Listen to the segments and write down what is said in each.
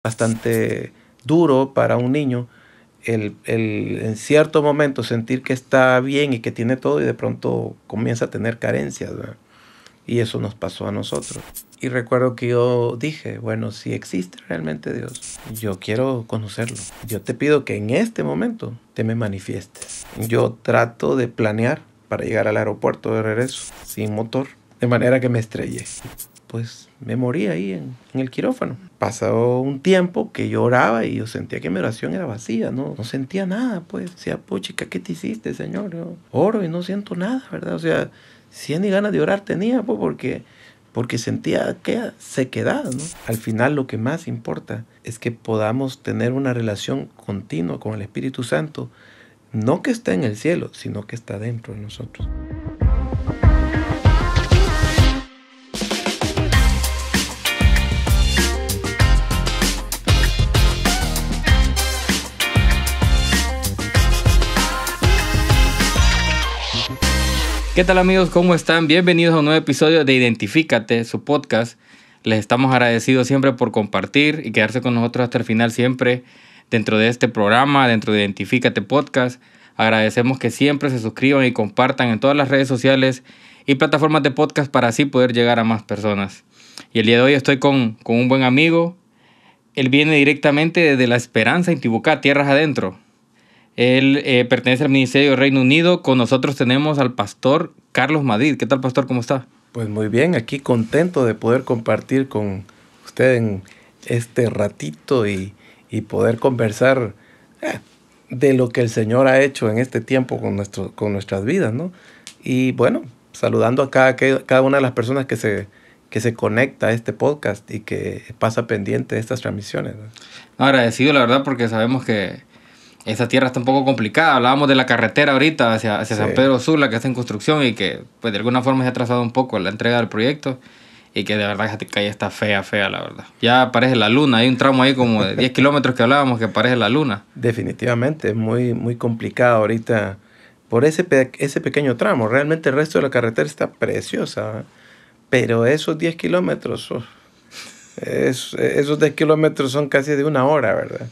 bastante duro para un niño el en cierto momento sentir que está bien y que tiene todo y de pronto comienza a tener carencias, ¿verdad? Y eso nos pasó a nosotros. Y recuerdo que yo dije, bueno, si existe realmente Dios, yo quiero conocerlo. Yo te pido que en este momento te me manifiestes. Yo trato de planear para llegar al aeropuerto de regreso sin motor, de manera que me estrellé. Pues me morí ahí en el quirófano. Pasó un tiempo que yo oraba y yo sentía que mi oración era vacía, no sentía nada, pues. Decía, puchica, ¿qué te hiciste, Señor? Yo oro y no siento nada, ¿verdad? O sea, si ni ganas de orar tenía, pues, porque sentía que sequedad, ¿no? Al final lo que más importa es que podamos tener una relación continua con el Espíritu Santo, no que está en el cielo, sino que está dentro de nosotros. ¿Qué tal, amigos? ¿Cómo están? Bienvenidos a un nuevo episodio de Identifícate, su podcast. Les estamos agradecidos siempre por compartir y quedarse con nosotros hasta el final siempre dentro de este programa, dentro de Identifícate Podcast. Agradecemos que siempre se suscriban y compartan en todas las redes sociales y plataformas de podcast para así poder llegar a más personas. Y el día de hoy estoy con un buen amigo. Él viene directamente desde La Esperanza, Intibucá, tierras adentro. Él pertenece al Ministerio Reino Unido. Con nosotros tenemos al pastor Carlos Madrid. ¿Qué tal, pastor? ¿Cómo está? Pues muy bien, aquí contento de poder compartir con usted en este ratito y poder conversar de lo que el Señor ha hecho en este tiempo con nuestras vidas, ¿no? Y bueno, saludando a cada una de las personas que se conecta a este podcast y que pasa pendiente de estas transmisiones, ¿no? Agradecido, la verdad, porque sabemos que esa tierra está un poco complicada. Hablábamos de la carretera ahorita hacia Sí. San Pedro Sula, que está en construcción y que pues de alguna forma se ha atrasado un poco la entrega del proyecto y que de verdad esta calle está fea, la verdad. Ya parece la luna. Hay un tramo ahí como de 10 kilómetros que hablábamos que parece la luna. Definitivamente, es muy, muy complicado ahorita por ese pequeño tramo. Realmente el resto de la carretera está preciosa, ¿eh? Pero esos 10 kilómetros, esos 10 kilómetros son casi de una hora, ¿verdad?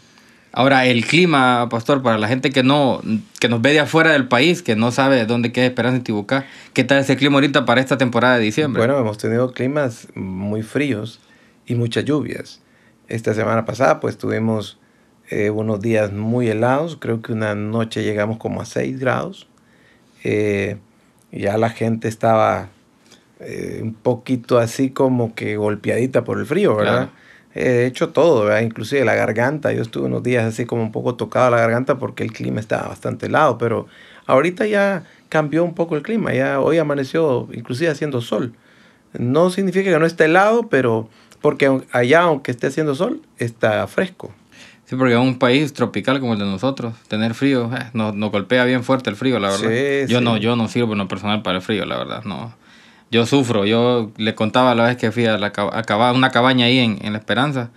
Ahora, el clima, pastor, para la gente que nos ve de afuera del país, que no sabe dónde queda Esperanza Intibucá, ¿qué tal ese clima ahorita para esta temporada de diciembre? Bueno, hemos tenido climas muy fríos y muchas lluvias. Esta semana pasada pues tuvimos unos días muy helados. Creo que una noche llegamos como a 6 grados. Ya la gente estaba un poquito así como que golpeadita por el frío, ¿verdad? Claro. He hecho todo, ¿verdad? Inclusive la garganta. Yo estuve unos días así como un poco tocado la garganta porque el clima estaba bastante helado, pero ahorita ya cambió un poco el clima. Ya hoy amaneció inclusive haciendo sol. No significa que no esté helado, pero porque allá, aunque esté haciendo sol, está fresco. Sí, porque en un país tropical como el de nosotros, tener frío, nos golpea bien fuerte el frío, la verdad. Sí, Yo sí. no sirvo en lo personal para el frío, la verdad, no. Yo sufro. Yo le contaba la vez que fui a una cabaña ahí en La Esperanza,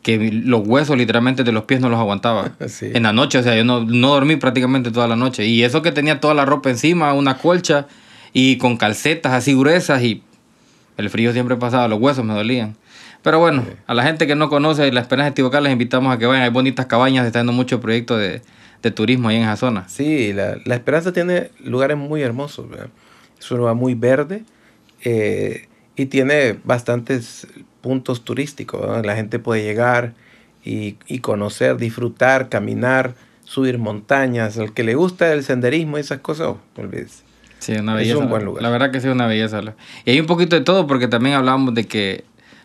que los huesos literalmente de los pies no los aguantaba. Sí. En la noche, o sea, yo no dormí prácticamente toda la noche. Y eso que tenía toda la ropa encima, una colcha y con calcetas así gruesas, y el frío siempre pasaba, los huesos me dolían. Pero bueno, Sí. a la gente que no conoce La Esperanza Intibucá les invitamos a que vayan. Hay bonitas cabañas, se está haciendo mucho proyecto de turismo ahí en esa zona. Sí, la Esperanza tiene lugares muy hermosos, ¿verdad? Es un lugar muy verde y tiene bastantes puntos turísticos, ¿verdad? La gente puede llegar y conocer, disfrutar, caminar, subir montañas. Al que le gusta el senderismo y esas cosas, no olvides. Sí, una belleza. Es un buen lugar. La verdad que sí, una belleza. Y hay un poquito de todo, porque también hablábamos de que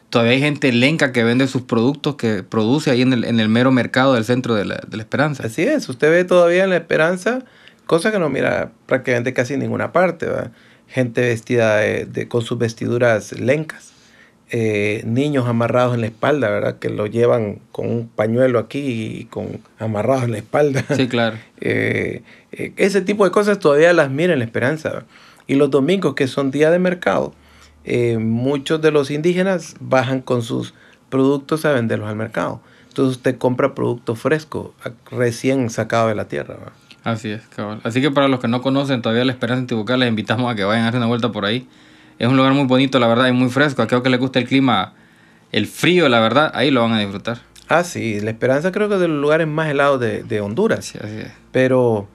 todavía hay gente lenca que vende sus productos que produce ahí en el mero mercado del centro de la Esperanza. Así es, usted ve todavía en La Esperanza cosas que no mira prácticamente casi en ninguna parte, ¿verdad? Gente vestida con sus vestiduras lencas, niños amarrados en la espalda, ¿verdad? Que lo llevan con un pañuelo aquí y amarrados en la espalda. Sí, claro. Ese tipo de cosas todavía las mira en La Esperanza, ¿verdad? Y los domingos, que son día de mercado, muchos de los indígenas bajan con sus productos a venderlos al mercado. Entonces usted compra producto fresco, recién sacado de la tierra, ¿verdad? Así es, cabal. Así que para los que no conocen todavía La Esperanza Intibucá, les invitamos a que vayan a hacer una vuelta por ahí. Es un lugar muy bonito, la verdad, y muy fresco. A aquellos que les gusta el clima, el frío, la verdad, ahí lo van a disfrutar. Ah, sí, La Esperanza creo que es de los lugares más helados de Honduras. Sí, así es. Pero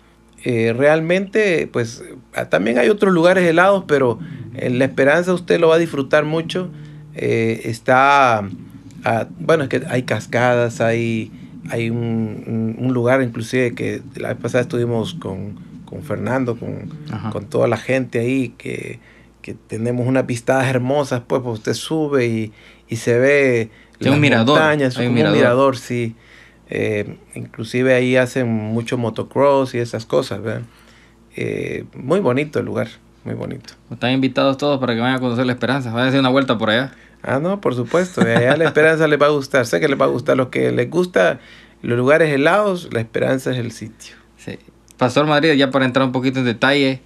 realmente, pues también hay otros lugares helados, pero en La Esperanza usted lo va a disfrutar mucho. Bueno, es que hay cascadas, hay un lugar inclusive que la vez pasada estuvimos con Fernando, Ajá. con toda la gente ahí, que tenemos unas vistas hermosas, pues usted sube y se ve Sí, las un mirador. montañas, Hay un como un mirador. mirador, sí. Inclusive ahí hacen mucho motocross y esas cosas, ¿verdad? Muy bonito el lugar, muy bonito. Están invitados todos para que vayan a conocer La Esperanza. Vayan a hacer una vuelta por allá. Ah, no, por supuesto, allá La Esperanza les va a gustar, sé que les va a gustar. Los que les gusta los lugares helados, La Esperanza es el sitio. Sí. Pastor Madrid, ya para entrar un poquito en detalle,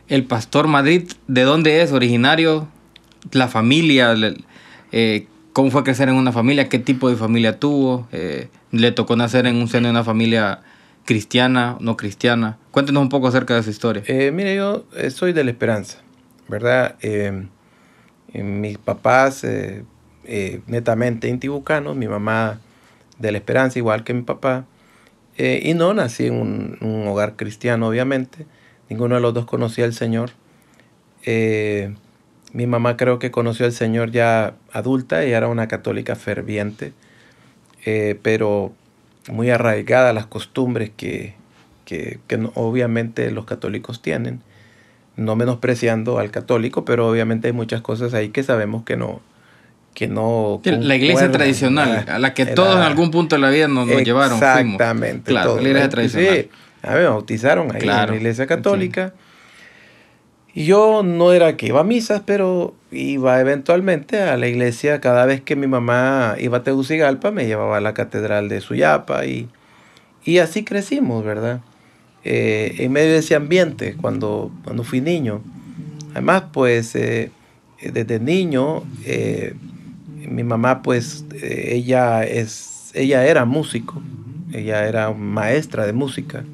el Pastor Madrid, ¿de dónde es originario? La familia, ¿cómo fue crecer en una familia? ¿Qué tipo de familia tuvo? ¿Le tocó nacer en un seno de una familia cristiana, no cristiana? Cuéntenos un poco acerca de esa historia. Mire, yo soy de La Esperanza, ¿verdad? Mis papás netamente intibucanos, mi mamá de La Esperanza, igual que mi papá. Y no nací en un hogar cristiano, obviamente. Ninguno de los dos conocía al Señor. Mi mamá creo que conoció al Señor ya adulta, ella era una católica ferviente, pero muy arraigada a las costumbres que obviamente los católicos tienen. No menospreciando al católico, pero obviamente hay muchas cosas ahí que sabemos que no La iglesia concuerdan, tradicional, a la que todos en algún punto de la vida nos llevaron, fuimos. Exactamente. Claro, todo. la iglesia tradicional. Sí, a mí me bautizaron ahí Claro, en la iglesia católica. Y yo no era que iba a misas, pero iba eventualmente a la iglesia cada vez que mi mamá iba a Tegucigalpa, me llevaba a la catedral de Suyapa y así crecimos, ¿verdad? En medio de ese ambiente cuando fui niño. Además, pues desde niño, mi mamá, pues ella era músico, ella era maestra de música.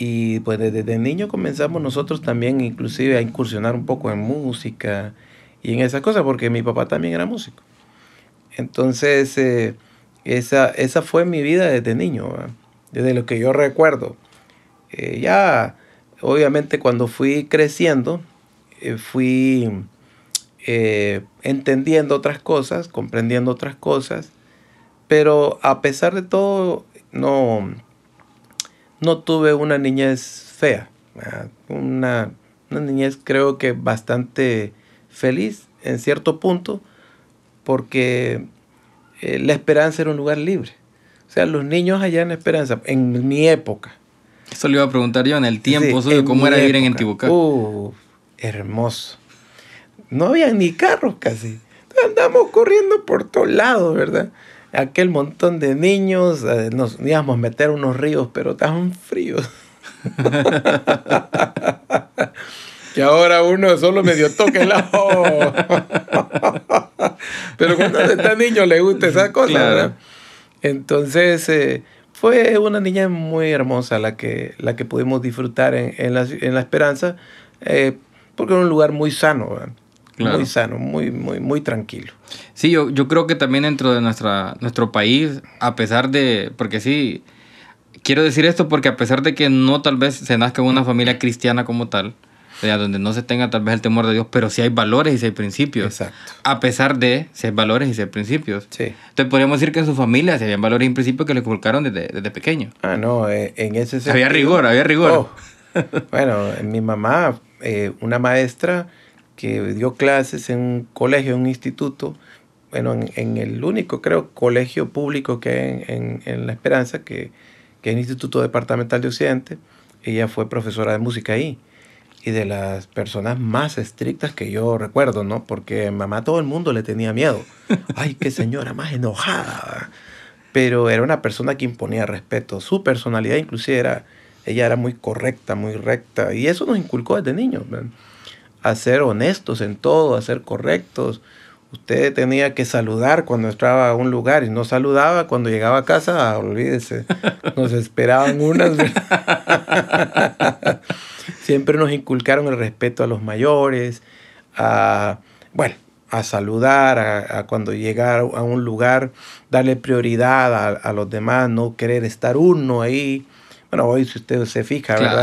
Y pues desde niño comenzamos nosotros también inclusive a incursionar un poco en música y en esas cosas, porque mi papá también era músico. Entonces, esa fue mi vida desde niño, ¿verdad? Desde lo que yo recuerdo. Ya, obviamente, cuando fui creciendo, fui entendiendo otras cosas, comprendiendo otras cosas, pero a pesar de todo, no tuve una niñez fea, ¿verdad? Una niñez creo que bastante feliz en cierto punto, porque La Esperanza era un lugar libre. O sea, los niños allá en La Esperanza, en mi época. Eso le iba a preguntar yo, en el tiempo Sí, suyo, ¿cómo era vivir en época. Intibucá? Hermoso. No había ni carros casi. Andamos corriendo por todos lados, ¿verdad? Aquel montón de niños, nos íbamos a meter a unos ríos, pero tan fríos. Que ahora uno solo medio toca el ajo. Pero cuando está niño le gusta esa cosa, Claro. ¿verdad? Entonces, fue una niña muy hermosa la que pudimos disfrutar en la Esperanza, porque era un lugar muy sano, ¿verdad? Claro. Muy sano, muy tranquilo. Sí, yo creo que también dentro de nuestro país, a pesar de, porque sí, quiero decir esto porque a pesar de que no tal vez se nazca en una familia cristiana como tal, o sea, donde no se tenga tal vez el temor de Dios, pero sí hay valores y sí hay principios. Exacto. A pesar de si hay valores y si hay principios. Sí. Entonces podríamos decir que en su familia sí habían valores y principios que le inculcaron desde pequeño. Ah, no, en ese sentido. Había rigor. Oh, bueno, mi mamá, una maestra que dio clases en un colegio, en un instituto, bueno, en el único, creo, colegio público que hay en La Esperanza, que es el Instituto Departamental de Occidente. Ella fue profesora de música ahí. Y de las personas más estrictas que yo recuerdo, ¿no? Porque mamá a todo el mundo le tenía miedo. Ay, qué señora más enojada. Pero era una persona que imponía respeto. Su personalidad inclusive ella era muy correcta, muy recta. Y eso nos inculcó desde niños, ¿ven? A ser honestos en todo, a ser correctos. Usted tenía que saludar cuando entraba a un lugar y no saludaba cuando llegaba a casa, olvídese. Nos esperaban unas. Siempre nos inculcaron el respeto a los mayores, a a saludar, a cuando llegar a un lugar, darle prioridad a los demás, no querer estar uno ahí. Bueno, hoy si usted se fija, Claro.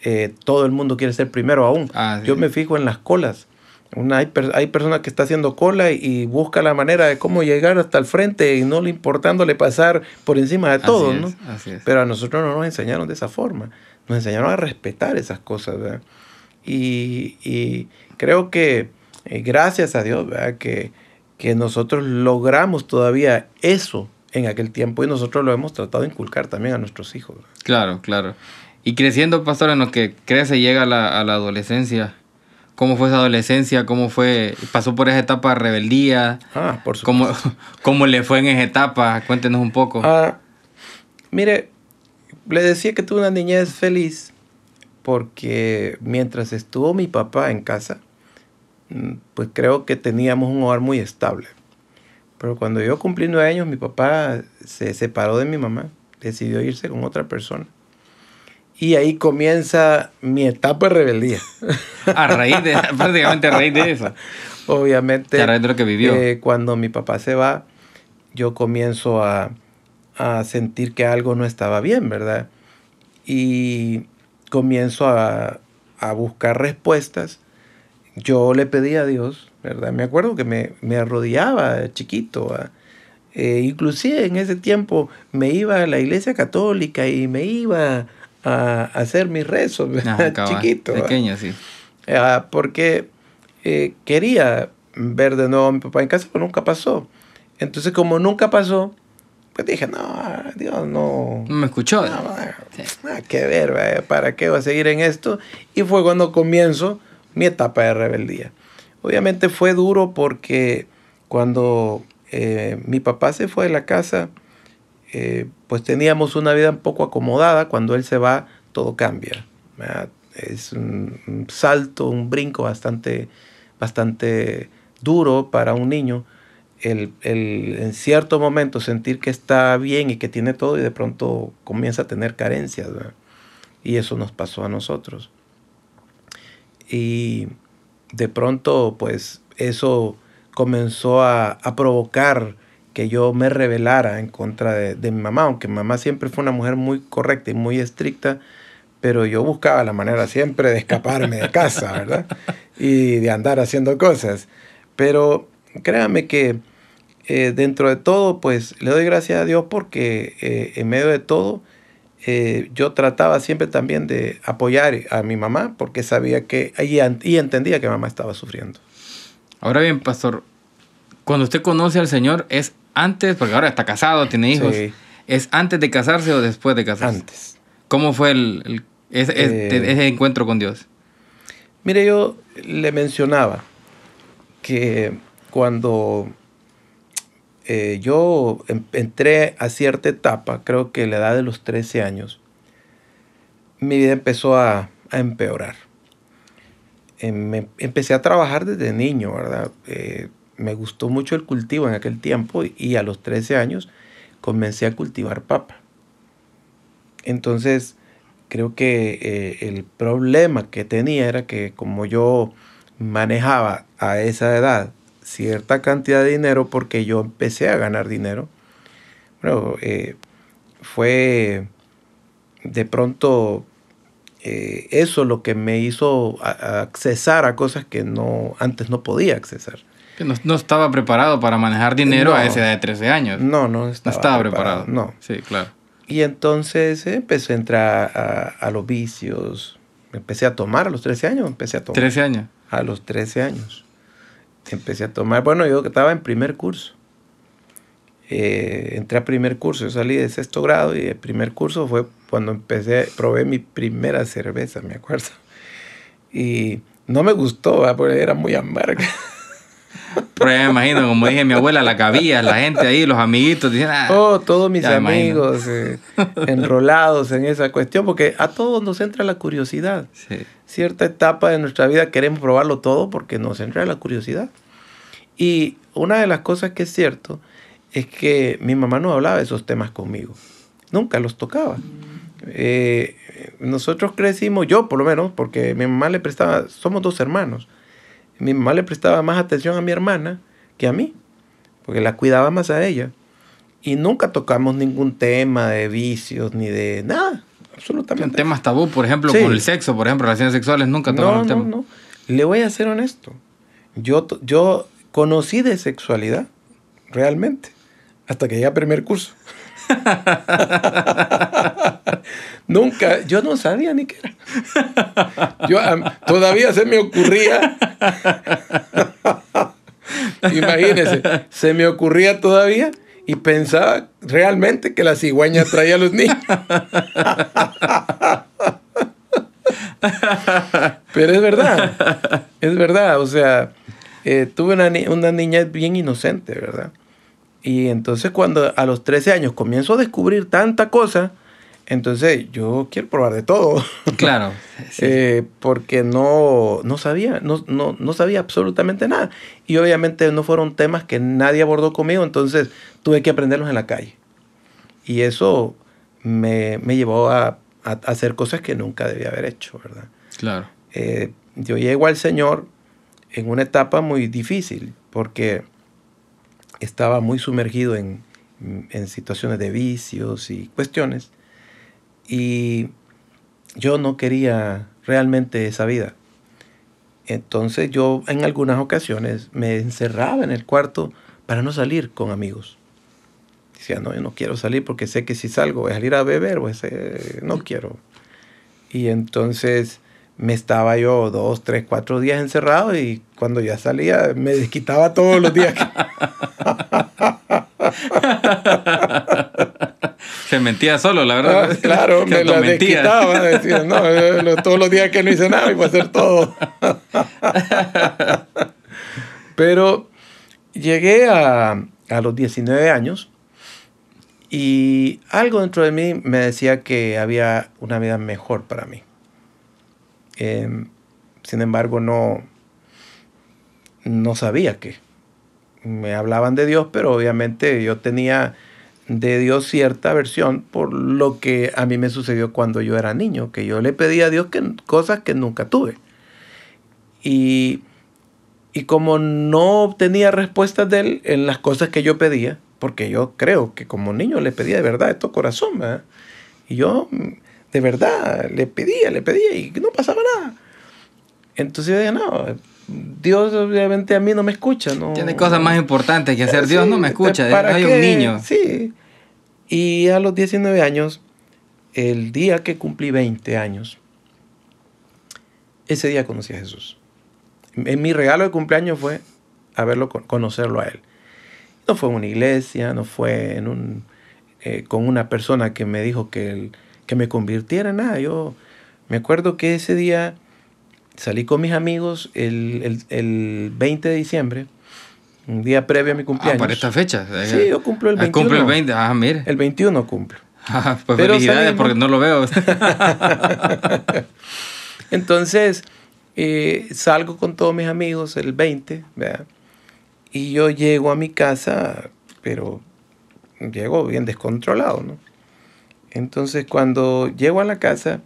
¿verdad? Todo el mundo quiere ser primero aún. Yo Sí. me fijo en las colas. Hay personas que está haciendo cola y busca la manera de cómo llegar hasta el frente y no le importándole pasar por encima de todos, ¿no? Así es. Pero a nosotros no nos enseñaron de esa forma. Nos enseñaron a respetar esas cosas, ¿verdad? Y creo que gracias a Dios, ¿verdad? Que nosotros logramos todavía eso en aquel tiempo y nosotros lo hemos tratado de inculcar también a nuestros hijos, ¿verdad? Claro, claro. Y creciendo, pastor, en lo que crece, llega a la adolescencia. ¿Cómo fue esa adolescencia? ¿Cómo fue? ¿Pasó por esa etapa de rebeldía? Por supuesto. ¿Cómo le fue en esa etapa? Cuéntenos un poco. Mire, le decía que tuve una niñez feliz porque mientras estuvo mi papá en casa, pues creo que teníamos un hogar muy estable. Pero cuando yo cumplí 9 años, mi papá se separó de mi mamá, decidió irse con otra persona. Y ahí comienza mi etapa de rebeldía. Prácticamente a raíz de eso. Obviamente, a raíz de lo que vivió. Cuando mi papá se va, yo comienzo a sentir que algo no estaba bien, ¿verdad? Y comienzo a buscar respuestas. Yo le pedí a Dios, ¿verdad? Me acuerdo que me arrodillaba chiquito. Inclusive en ese tiempo me iba a la iglesia católica y me iba a hacer mis rezos, chiquito. Pequeño, sí. Porque quería ver de nuevo a mi papá en casa, pero nunca pasó. Entonces, como nunca pasó, pues dije, no, Dios no... No me escuchó. Nada que ver, ¿verdad? ¿Para qué va a seguir en esto? Y fue cuando comienzo mi etapa de rebeldía. Obviamente fue duro porque cuando mi papá se fue de la casa, pues teníamos una vida un poco acomodada. Cuando él se va, todo cambia, ¿verdad? Es un salto, un brinco bastante duro para un niño. En cierto momento sentir que está bien y que tiene todo y de pronto comienza a tener carencias, ¿verdad? Y eso nos pasó a nosotros. Y de pronto, pues, eso comenzó a provocar que yo me rebelara en contra de mi mamá, aunque mi mamá siempre fue una mujer muy correcta y muy estricta, pero yo buscaba la manera siempre de escaparme de casa, ¿verdad? Y de andar haciendo cosas. Pero créame que dentro de todo, pues, le doy gracias a Dios porque en medio de todo, yo trataba siempre también de apoyar a mi mamá porque sabía que y entendía que mamá estaba sufriendo. Ahora bien, pastor, cuando usted conoce al Señor, ¿es antes, porque ahora está casado, tiene hijos, Sí. ¿es antes de casarse o después de casarse? Antes. ¿Cómo fue ese encuentro con Dios? Mire, yo le mencionaba que cuando yo entré a cierta etapa, creo que a la edad de los 13 años, mi vida empezó a empeorar. Empecé a trabajar desde niño, ¿verdad? Me gustó mucho el cultivo en aquel tiempo y a los 13 años comencé a cultivar papa. Entonces, creo que el problema que tenía era que como yo manejaba a esa edad cierta cantidad de dinero porque yo empecé a ganar dinero, bueno, fue de pronto eso lo que me hizo accesar a cosas que antes no podía accesar. No estaba preparado para manejar dinero a esa edad de 13 años. No estaba preparado. No. Sí, claro. Y entonces empecé a entrar a los vicios. Empecé a tomar a los 13 años. 13 años. A los 13 años. Empecé a tomar. Bueno, yo estaba en primer curso. Entré a primer curso. Yo salí de 6º grado y el primer curso fue cuando probé mi primera cerveza, me acuerdo. Y no me gustó, ¿verdad? Porque era muy amarga. Pero ya me imagino, como dije mi abuela, la cabía, la gente ahí, los amiguitos, dicen, todos mis amigos enrolados en esa cuestión, porque a todos nos entra la curiosidad. Sí. Cierta etapa de nuestra vida queremos probarlo todo porque nos entra la curiosidad. Y una de las cosas que es cierto es que mi mamá no hablaba de esos temas conmigo. Nunca los tocaba. Nosotros crecimos, yo por lo menos, porque mi mamá le prestaba, somos 2 hermanos. Mi mamá le prestaba más atención a mi hermana que a mí, porque la cuidaba más a ella. Y nunca tocamos ningún tema de vicios ni de nada, absolutamente. Temas tabú, por ejemplo, Sí. con el sexo, por ejemplo, relaciones sexuales, nunca tocaron el tema. No. Le voy a ser honesto. Yo conocí de sexualidad, realmente, hasta que llegué a primer curso. Nunca, yo no sabía ni qué era. Todavía se me ocurría, imagínense, se me ocurría todavía y pensaba realmente que la cigüeña traía a los niños. Pero es verdad, o sea, tuve una niña bien inocente, ¿verdad? Y entonces cuando a los 13 años comienzo a descubrir tanta cosa, entonces yo quiero probar de todo. Claro. Sí. Porque no sabía absolutamente nada. Y obviamente no fueron temas que nadie abordó conmigo, entonces tuve que aprenderlos en la calle. Y eso me llevó a hacer cosas que nunca debía haber hecho, ¿verdad? Claro. Yo llego al Señor en una etapa muy difícil, porque estaba muy sumergido en situaciones de vicios y cuestiones, y yo no quería realmente esa vida. Entonces yo en algunas ocasiones me encerraba en el cuarto para no salir con amigos. Decía, no, yo no quiero salir porque sé que si salgo voy a salir a beber, no quiero. Y entonces me estaba yo 2, 3, 4 días encerrado, y cuando ya salía me desquitaba todos los días. Se mentía solo, la verdad. Claro, me la desquitaba. Decía, no, todos los días que no hice nada iba a hacer todo. Pero llegué a los 19 años y algo dentro de mí me decía que había una vida mejor para mí. Sin embargo, no sabía qué. Me hablaban de Dios, pero obviamente yo tenía de Dios cierta versión por lo que a mí me sucedió cuando yo era niño, que yo le pedía a Dios cosas que nunca tuve. Y como no obtenía respuestas de Él en las cosas que yo pedía, porque yo creo que como niño le pedía de verdad de todo corazón, ¿verdad? Y yo de verdad le pedía y no pasaba nada. Entonces yo dije, no, Dios obviamente a mí no me escucha. No, tiene cosas más importantes que hacer. Dios no me escucha, hay un niño. Sí. Y a los 19 años, el día que cumplí 20 años, ese día conocí a Jesús. Mi regalo de cumpleaños fue conocerlo a Él. No fue en una iglesia, no fue con una persona que me dijo que me convirtiera en nada. Yo me acuerdo que ese día salí con mis amigos el 20 de diciembre, un día previo a mi cumpleaños. Para esta fecha. Sí, yo cumplo el 21. Cumple el 20, mire. El 21 cumplo. Pues pero felicidades, salimos, porque no lo veo. Entonces, salgo con todos mis amigos el 20, ¿verdad? Y yo llego a mi casa, pero llego bien descontrolado, ¿no? Entonces, cuando llego a la casa,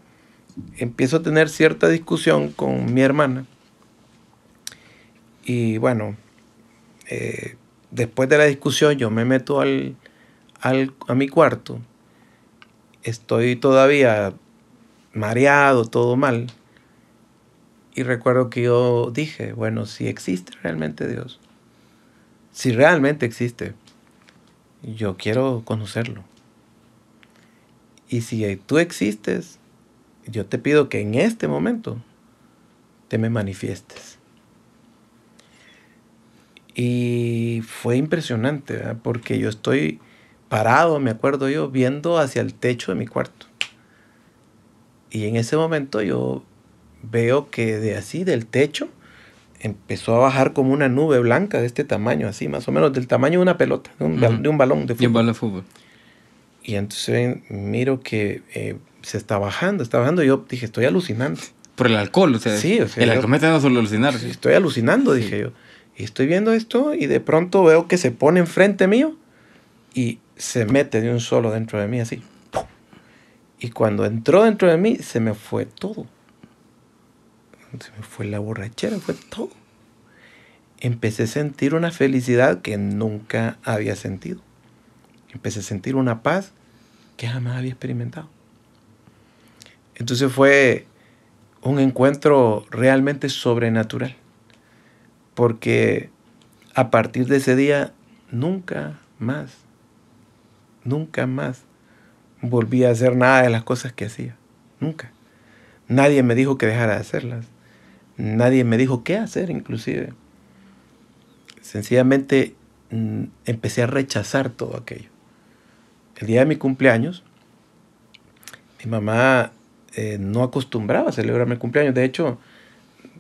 empiezo a tener cierta discusión con mi hermana. Y bueno, después de la discusión yo me meto a mi cuarto. Estoy todavía mareado, todo mal. Y recuerdo que yo dije, bueno, si existe realmente Dios, si realmente existe, yo quiero conocerlo. Y si tú existes, yo te pido que en este momento te me manifiestes. Y fue impresionante, ¿verdad? Porque yo estoy parado, me acuerdo yo, viendo hacia el techo de mi cuarto. Y en ese momento yo veo que del techo, empezó a bajar como una nube blanca de este tamaño, así más o menos del tamaño de una pelota, de un balón de fútbol. Y un balón de fútbol. Y entonces miro que se está bajando. Y yo dije, estoy alucinando. Por el alcohol, o sea. Sí, o sea, el alcohol me está dando solo alucinar. Sí, estoy alucinando, dije yo. Y estoy viendo esto y de pronto veo que se pone enfrente mío y se mete de un solo dentro de mí, así. Y cuando entró dentro de mí, se me fue todo. Se me fue la borrachera, fue todo. empecé a sentir una felicidad que nunca había sentido. Empecé a sentir una paz que jamás había experimentado. Entonces fue un encuentro realmente sobrenatural, porque a partir de ese día nunca más volví a hacer nada de las cosas que hacía. Nunca. Nadie me dijo que dejara de hacerlas. Nadie me dijo qué hacer, inclusive. Sencillamente empecé a rechazar todo aquello. El día de mi cumpleaños, mi mamá no acostumbraba a celebrarme el cumpleaños. De hecho,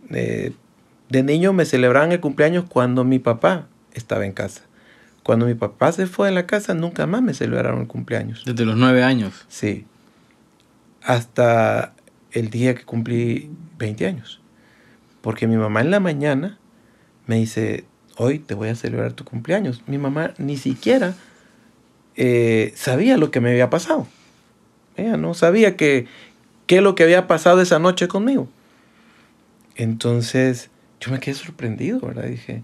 de niño me celebraban el cumpleaños cuando mi papá estaba en casa. Cuando mi papá se fue de la casa, nunca más me celebraron el cumpleaños. Desde los 9 años. Sí. Hasta el día que cumplí 20 años. Porque mi mamá en la mañana me dice, hoy te voy a celebrar tu cumpleaños. Mi mamá ni siquiera sabía lo que me había pasado. Ella no sabía qué es lo que había pasado esa noche conmigo. Entonces yo me quedé sorprendido, ¿verdad? Dije,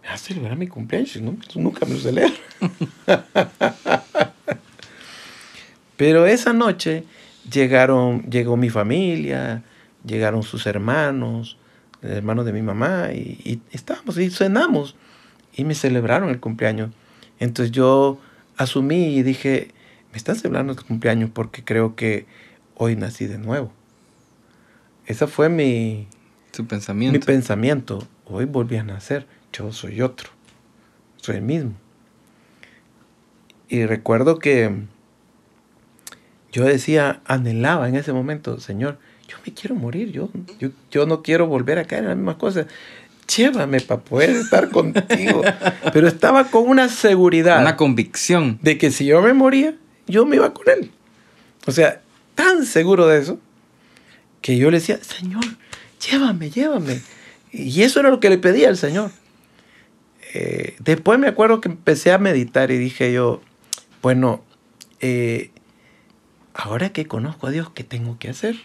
¿me vas a celebrar mi cumpleaños? No, tú nunca me lo celebras. Pero esa noche llegó mi familia, llegaron sus hermanos de mi mamá, y estábamos y cenamos y me celebraron el cumpleaños. Entonces yo asumí y dije, me están celebrando el cumpleaños porque creo que hoy nací de nuevo. Ese fue mi pensamiento. Hoy volví a nacer, yo soy otro, soy el mismo. Y recuerdo que yo decía, anhelaba en ese momento, Señor, yo me quiero morir, yo no quiero volver a caer en las mismas cosas. Llévame para poder estar contigo. Pero estaba con una seguridad. Una convicción. De que si yo me moría, yo me iba con Él. O sea, tan seguro de eso, que yo le decía, Señor, llévame. Y eso era lo que le pedía al Señor. Después me acuerdo que empecé a meditar y dije yo, bueno, ahora que conozco a Dios, ¿qué tengo que hacer?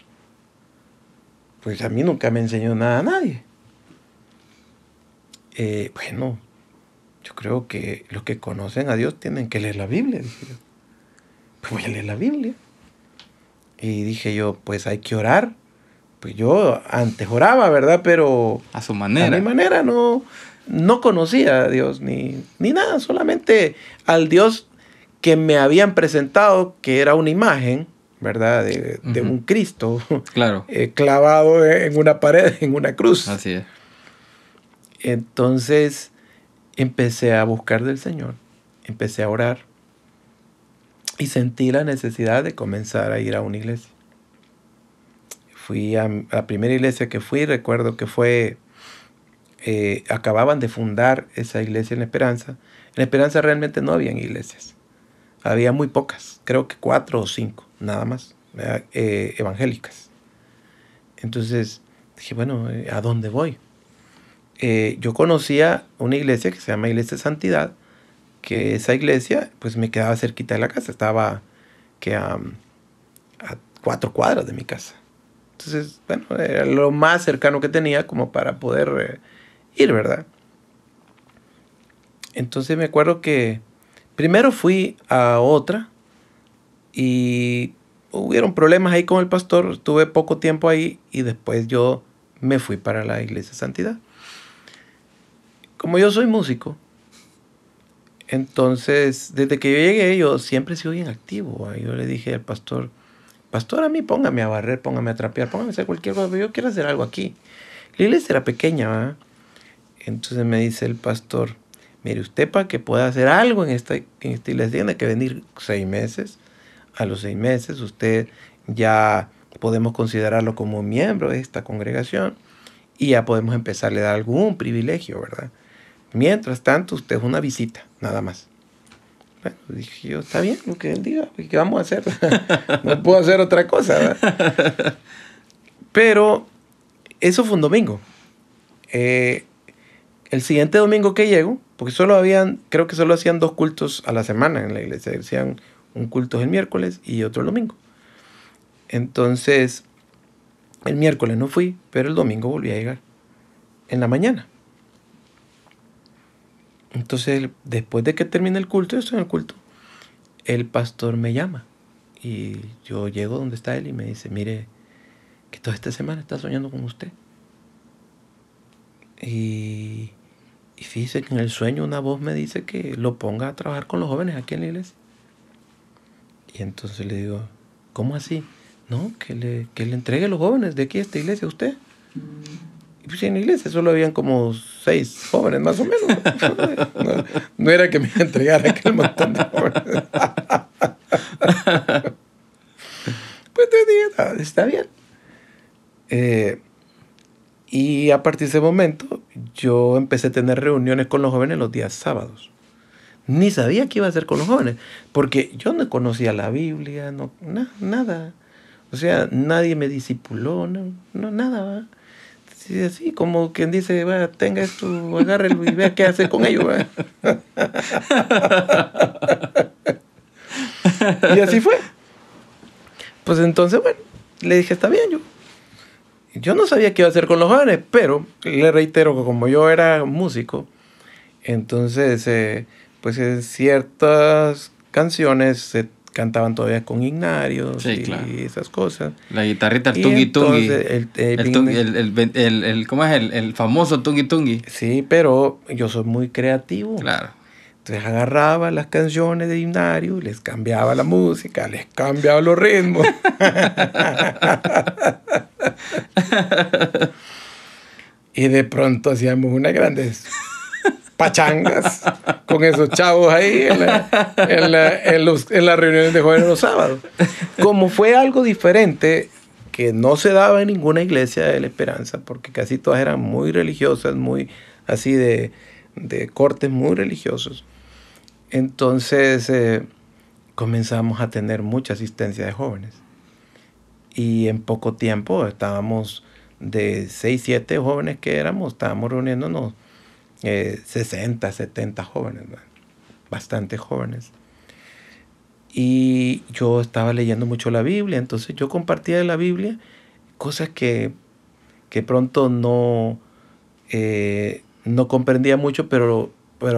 Pues a mí nunca me enseñó nada a nadie. Bueno, yo creo que los que conocen a Dios tienen que leer la Biblia, dije yo. Pues voy a leer la Biblia. Y dije yo, pues hay que orar. Pues yo antes oraba, ¿verdad? Pero a su manera. A mi manera no conocía a Dios ni nada. Solamente al Dios que me habían presentado, que era una imagen, ¿verdad? De un Cristo. Claro. Clavado en una pared, en una cruz. Así es. Entonces empecé a buscar del Señor, empecé a orar y sentí la necesidad de comenzar a ir a una iglesia. Fui a la primera iglesia que fui, recuerdo que fue, acababan de fundar esa iglesia en La Esperanza. En La Esperanza realmente no habían iglesias, había muy pocas, creo que 4 o 5, nada más, evangélicas. Entonces dije, bueno, ¿a dónde voy? Yo conocía una iglesia que se llama Iglesia de Santidad, que esa iglesia pues me quedaba cerquita de la casa, estaba que a 4 cuadras de mi casa. Entonces, bueno, era lo más cercano que tenía como para poder ir, ¿verdad? Entonces me acuerdo que primero fui a otra y hubieron problemas ahí con el pastor, estuve poco tiempo ahí y después yo me fui para la Iglesia de Santidad. Como yo soy músico, entonces desde que yo llegué yo siempre he sido bien activo. Yo le dije al pastor, a mí póngame a barrer, póngame a trapear, póngame a hacer cualquier cosa, pero yo quiero hacer algo aquí. La iglesia era pequeña, ¿verdad? Entonces me dice el pastor, mire, usted para que pueda hacer algo en esta iglesia tiene que venir 6 meses. A los 6 meses usted ya podemos considerarlo como miembro de esta congregación y ya podemos empezarle a dar algún privilegio, ¿verdad? Mientras tanto, usted es una visita, nada más. Bueno, dije yo, está bien lo que él diga, ¿qué vamos a hacer? No puedo hacer otra cosa, ¿verdad? Pero eso fue un domingo. El siguiente domingo que llego, porque creo que solo hacían 2 cultos a la semana en la iglesia. Hacían un culto el miércoles y otro el domingo. Entonces, el miércoles no fui, pero el domingo volví a llegar en la mañana. Entonces, después de que termine el culto, yo estoy en el culto, el pastor me llama. Y yo llego donde está él y me dice, mire, que toda esta semana está soñando con usted. Y fíjese que en el sueño una voz me dice que lo ponga a trabajar con los jóvenes aquí en la iglesia. Y entonces le digo, ¿cómo así? No, que le entregue los jóvenes de aquí a esta iglesia a usted. Y pues en la iglesia solo habían como 6 jóvenes más o menos. No era que me entregara aquel montón de jóvenes. Pues te dije, está bien. Y a partir de ese momento yo empecé a tener reuniones con los jóvenes los días sábados. Ni sabía qué iba a hacer con los jóvenes, porque yo no conocía la Biblia, nada. O sea, nadie me discipuló, nada. ¿Va? Sí, así como quien dice, va, tenga esto, agárrelo y vea qué hace con ello. ¿Va? Y así fue. Pues entonces, bueno, le dije, está bien, yo no sabía qué iba a hacer con los jóvenes, pero le reitero que como yo era músico, entonces, pues ciertas canciones se cantaban todavía con Ignario, sí, y claro, esas cosas. La guitarrita, el Y tungi tungi. ¿Cómo es el famoso tungi tungi? Sí, pero yo soy muy creativo. Claro. Entonces agarraba las canciones de Ignario, les cambiaba la música, les cambiaba los ritmos. Y de pronto hacíamos unas grandes pachangas con esos chavos ahí en las reuniones de jóvenes los sábados. Como fue algo diferente que no se daba en ninguna iglesia de la Esperanza, porque casi todas eran muy religiosas, muy así de cortes muy religiosos. Entonces comenzamos a tener mucha asistencia de jóvenes. Y en poco tiempo estábamos de 6, 7 jóvenes que estábamos reuniéndonos 60, 70 jóvenes, ¿verdad? Bastante jóvenes. Y yo estaba leyendo mucho la Biblia, entonces yo compartía de la Biblia cosas que pronto no comprendía mucho, pero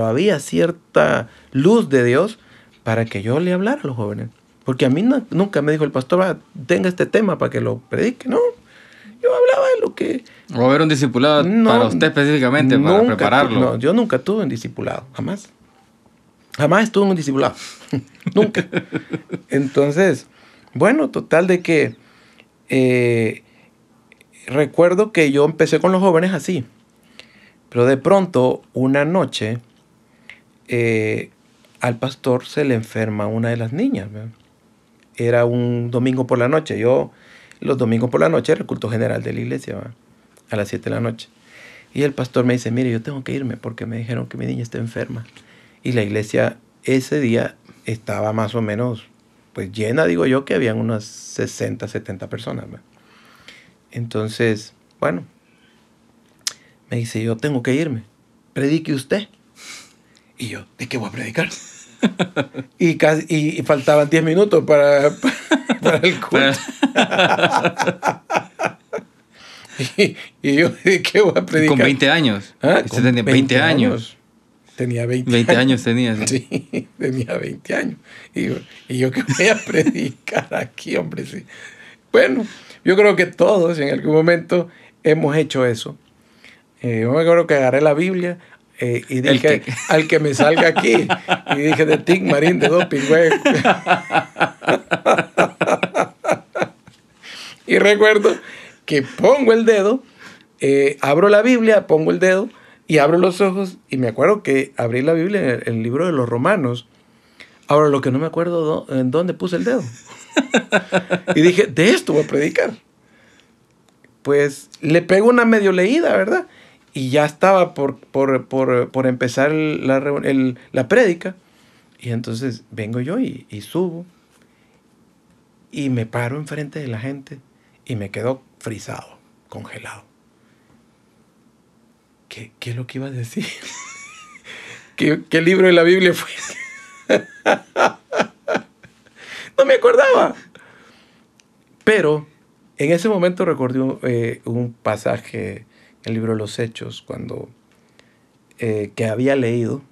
había cierta luz de Dios para que yo le hablara a los jóvenes. Porque a mí nunca me dijo el pastor, tenga este tema para que lo predique, no. Yo hablaba de lo que... ¿O haber un discipulado para usted específicamente, para prepararlo? No, yo nunca tuve un discipulado, jamás. Jamás estuve en un discipulado. Nunca. Entonces, bueno, total de que recuerdo que yo empecé con los jóvenes así. Pero de pronto, una noche, al pastor se le enferma una de las niñas, ¿verdad? Era un domingo por la noche. Los domingos por la noche era el culto general de la iglesia, ¿verdad? A las 7 de la noche. Y el pastor me dice, mire, yo tengo que irme porque me dijeron que mi niña está enferma. Y la iglesia ese día estaba más o menos, pues llena, digo yo, que habían unas 60, 70 personas, ¿verdad? Entonces, bueno, me dice, yo tengo que irme. Predique usted. Y yo, ¿de qué voy a predicar? y faltaban 10 minutos para el culto. y yo, ¿de qué voy a predicar? Con 20 años. ¿Ah? Usted tenía 20 años. Tenía 20 años tenía. Sí, tenía 20 años. Y yo que voy a predicar aquí, hombre. Sí. Bueno, yo creo que todos en algún momento hemos hecho eso. Yo me acuerdo que agarré la Biblia y dije, al que me salga aquí. Y dije, de Tic Marín, de Doping, güey. Y recuerdo que pongo el dedo, abro la Biblia, pongo el dedo y abro los ojos. Y me acuerdo que abrí la Biblia en el libro de los Romanos. Ahora, lo que no me acuerdo en dónde puse el dedo. Y dije, de esto voy a predicar. Pues le pego una medio leída, ¿verdad? Y ya estaba por empezar la prédica. Y entonces vengo yo y subo. Y me paro enfrente de la gente. Y me quedo frisado, congelado. ¿Qué es lo que iba a decir? ¿Qué libro de la Biblia fue? No me acordaba. Pero en ese momento recordé un pasaje en el libro de los Hechos, cuando que había leído,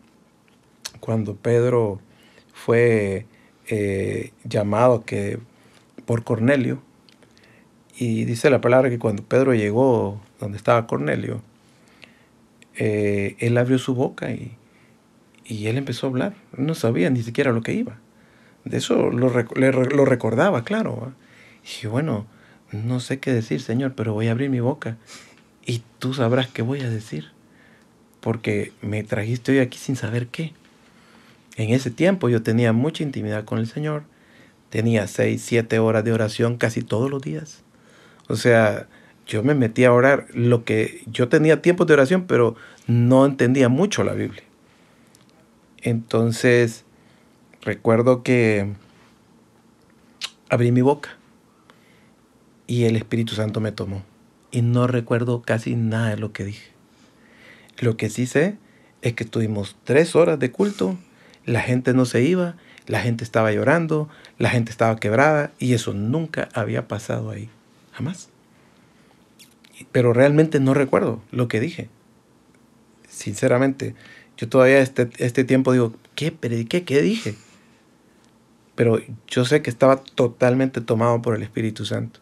cuando Pedro fue llamado por Cornelio. Y dice la palabra que cuando Pedro llegó donde estaba Cornelio, él abrió su boca y él empezó a hablar. No sabía ni siquiera lo que iba. De eso lo recordaba, claro. ¿Va? Y dije, bueno, no sé qué decir, Señor, pero voy a abrir mi boca y tú sabrás qué voy a decir, porque me trajiste hoy aquí sin saber qué. En ese tiempo yo tenía mucha intimidad con el Señor, tenía 6, 7 horas de oración casi todos los días. O sea, yo me metí a orar, yo tenía tiempos de oración, pero no entendía mucho la Biblia. Entonces, recuerdo que abrí mi boca y el Espíritu Santo me tomó. Y no recuerdo casi nada de lo que dije. Lo que sí sé es que tuvimos 3 horas de culto, la gente no se iba, la gente estaba llorando, la gente estaba quebrada, y eso nunca había pasado ahí, jamás. Pero realmente no recuerdo lo que dije. Sinceramente, yo todavía este tiempo digo, ¿qué prediqué? ¿Qué dije? Pero yo sé que estaba totalmente tomado por el Espíritu Santo.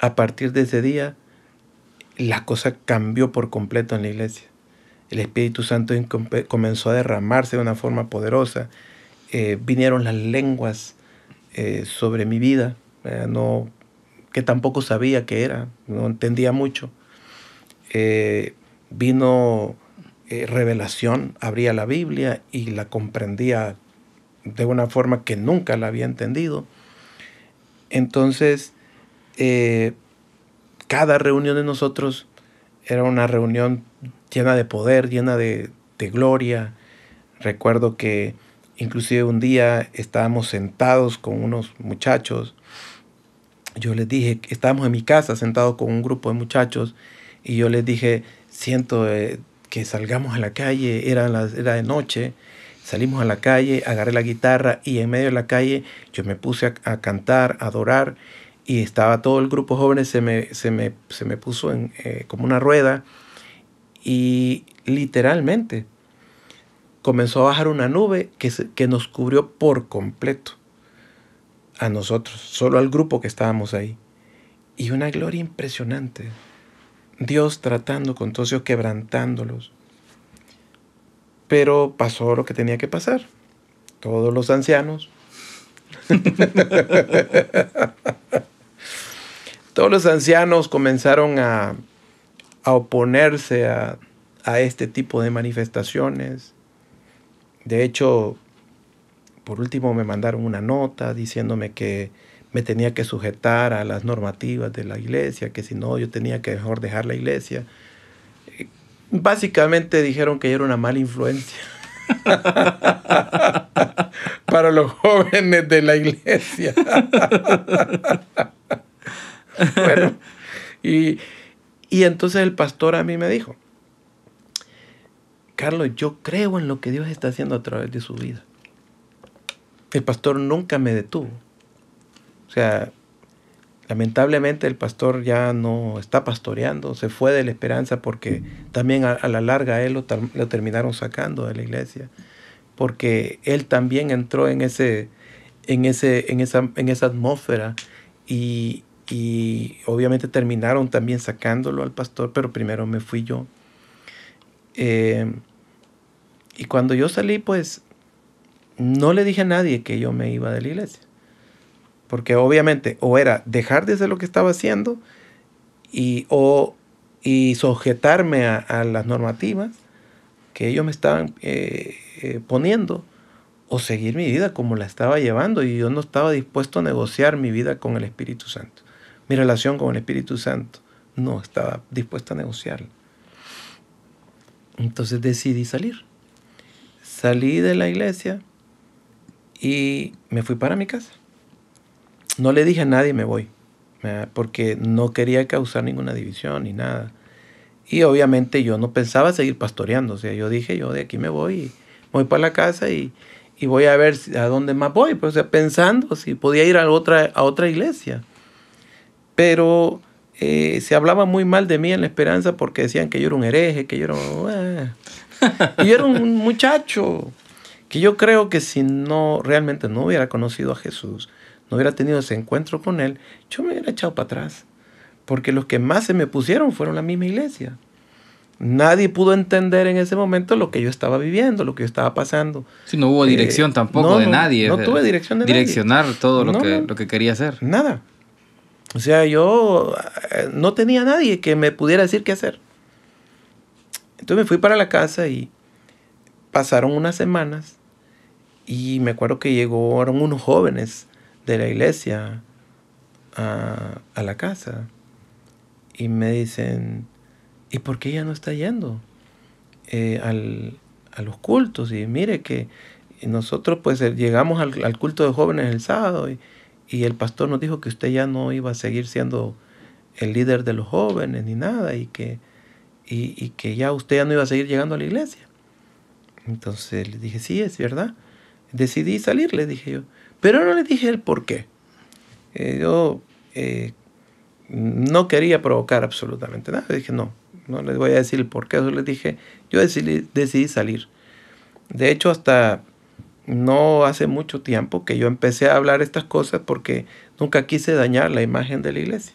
A partir de ese día, la cosa cambió por completo en la iglesia. El Espíritu Santo comenzó a derramarse de una forma poderosa. Vinieron las lenguas sobre mi vida, que tampoco sabía qué era, no entendía mucho. Vino revelación, abría la Biblia y la comprendía de una forma que nunca la había entendido. Entonces, cada reunión de nosotros era una reunión llena de poder, llena de gloria. Recuerdo que inclusive un día estábamos sentados con unos muchachos. Yo les dije, estábamos en mi casa sentados con un grupo de muchachos, y yo les dije, siento que salgamos a la calle. Era de noche. Salimos a la calle, agarré la guitarra y en medio de la calle yo me puse a cantar, a adorar, y estaba todo el grupo de jóvenes, se me puso como una rueda, y literalmente comenzó a bajar una nube que nos cubrió por completo a nosotros, solo al grupo que estábamos ahí. Y una gloria impresionante. Dios tratando con todos ellos, quebrantándolos. Pero pasó lo que tenía que pasar. Todos los ancianos, todos los ancianos comenzaron a oponerse a este tipo de manifestaciones. De hecho, por último me mandaron una nota diciéndome que me tenía que sujetar a las normativas de la iglesia, que si no yo tenía que mejor dejar la iglesia. Básicamente dijeron que yo era una mala influencia para los jóvenes de la iglesia. Bueno, y entonces el pastor a mí me dijo, Carlos, yo creo en lo que Dios está haciendo a través de su vida. El pastor nunca me detuvo. O sea, lamentablemente el pastor ya no está pastoreando, se fue de la Esperanza porque también a la larga a él lo terminaron sacando de la iglesia, porque él también entró en esa atmósfera, y obviamente terminaron también sacándolo al pastor, pero primero me fui yo. Y cuando yo salí, pues no le dije a nadie que yo me iba de la iglesia. Porque obviamente o era dejar de hacer lo que estaba haciendo y sujetarme a las normativas que ellos me estaban poniendo, o seguir mi vida como la estaba llevando, y yo no estaba dispuesto a negociar mi vida con el Espíritu Santo. Mi relación con el Espíritu Santo no estaba dispuesto a negociarla. Entonces decidí salir. Salí de la iglesia y me fui para mi casa. No le dije a nadie me voy, porque no quería causar ninguna división ni nada. Y obviamente yo no pensaba seguir pastoreando. O sea, yo dije, yo de aquí me voy para la casa y voy a ver a dónde más voy. Pues, o sea, pensando si podía ir a otra iglesia. Pero se hablaba muy mal de mí en la Esperanza porque decían que yo era un hereje, que yo era... Y yo era un muchacho. que yo creo que si no realmente no hubiera conocido a Jesús, no hubiera tenido ese encuentro con Él, yo me hubiera echado para atrás. Porque los que más se me pusieron fueron la misma iglesia. Nadie pudo entender en ese momento lo que yo estaba viviendo, lo que yo estaba pasando. Sí, no hubo dirección tampoco de nadie. No tuve dirección de direccionar nadie. todo lo que quería hacer. Nada. O sea, yo no tenía nadie que me pudiera decir qué hacer. Entonces me fui para la casa y pasaron unas semanas y me acuerdo que llegaron unos jóvenes de la iglesia a la casa y me dicen, ¿y por qué ella no está yendo a los cultos? Y mire que nosotros pues llegamos al culto de jóvenes el sábado y el pastor nos dijo que usted ya no iba a seguir siendo el líder de los jóvenes ni nada y que ya usted ya no iba a seguir llegando a la iglesia. Entonces le dije, sí, es verdad. Decidí salir, le dije yo. Pero no le dije el por qué. Yo no quería provocar absolutamente nada. Dije, no les voy a decir el por qué. Eso les dije, yo decidí salir. De hecho, hasta no hace mucho tiempo que yo empecé a hablar estas cosas porque nunca quise dañar la imagen de la iglesia.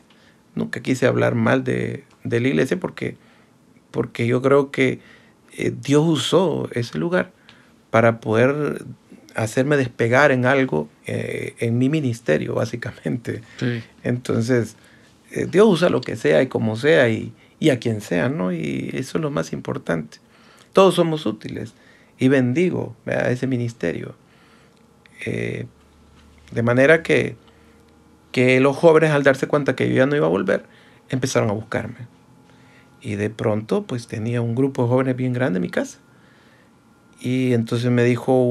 Nunca quise hablar mal de la iglesia porque yo creo que Dios usó ese lugar para poder hacerme despegar en algo en mi ministerio, básicamente. Sí. Entonces, Dios usa lo que sea y como sea y a quien sea, ¿no? Y eso es lo más importante. Todos somos útiles y bendigo, ¿verdad?, ese ministerio. De manera que los jóvenes, al darse cuenta que yo ya no iba a volver, empezaron a buscarme. Y de pronto, pues tenía un grupo de jóvenes bien grande en mi casa. Y entonces me dijo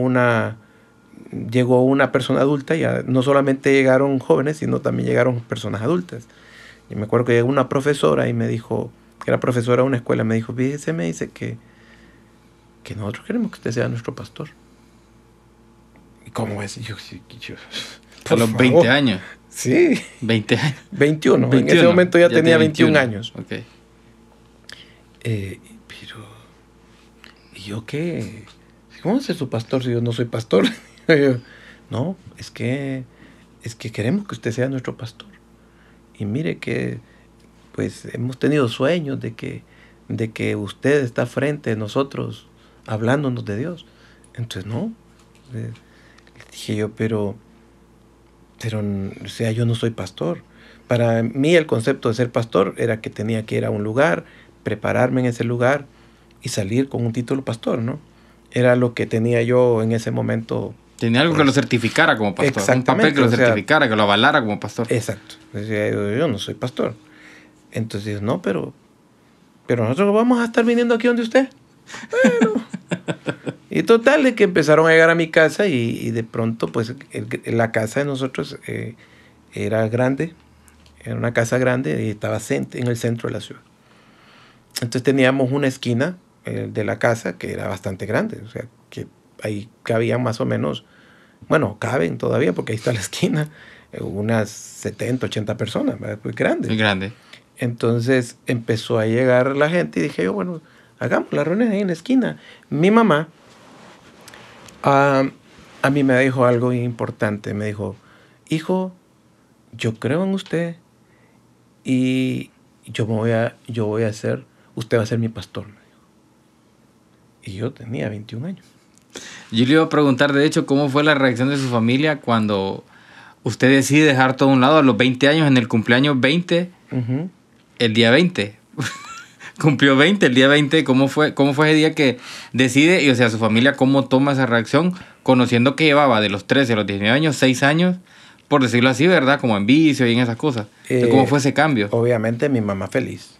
llegó una persona adulta, ya no solamente llegaron jóvenes, sino también llegaron personas adultas. Y me acuerdo que llegó una profesora y me dijo, que era profesora de una escuela, me dijo, fíjese, me dice que nosotros queremos que usted sea nuestro pastor. ¿Y cómo es? Yo a los 20 años. Sí. 20 años. 21. En ese momento ya tenía 21 años. Ok. Pero, ¿y yo qué? ¿Cómo es su pastor si yo no soy pastor? No, es que queremos que usted sea nuestro pastor. Y mire que, pues, hemos tenido sueños de que usted está frente a nosotros hablándonos de Dios. Entonces, no. Le dije yo, pero, o sea, yo no soy pastor. Para mí el concepto de ser pastor era que tenía que ir a un lugar, prepararme en ese lugar y salir con un título pastor, ¿no? Era lo que tenía yo en ese momento. Tenía algo que lo certificara como pastor. Exactamente. Un papel que lo certificara, que lo avalara como pastor. Exacto. Decía, yo no soy pastor. Entonces, no, pero nosotros vamos a estar viniendo aquí donde usted. Bueno. Y total, de que empezaron a llegar a mi casa y de pronto, pues, la casa de nosotros era grande. Era una casa grande y estaba en el centro de la ciudad. Entonces teníamos una esquina de la casa que era bastante grande. O sea, que ahí cabían más o menos, bueno, caben todavía porque ahí está la esquina, unas 70, 80 personas, ¿verdad? Pues grande. Muy grande. Entonces empezó a llegar la gente y dije yo, bueno, hagamos la reunión ahí en la esquina. Mi mamá a mí me dijo algo importante. Me dijo, hijo, yo creo en usted y yo voy a ser, usted va a ser mi pastor. Me dijo. Y yo tenía 21 años. Yo le iba a preguntar, de hecho, cómo fue la reacción de su familia cuando usted decide dejar todo a un lado a los 20 años, en el cumpleaños 20, el día 20. Cumplió 20, el día 20. ¿Cómo fue ese día que decide? Y, o sea, su familia, ¿cómo toma esa reacción? Conociendo que llevaba de los 13 a los 19 años, 6 años, por decirlo así, ¿verdad? Como en vicio y en esas cosas. ¿Cómo fue ese cambio? Obviamente mi mamá feliz.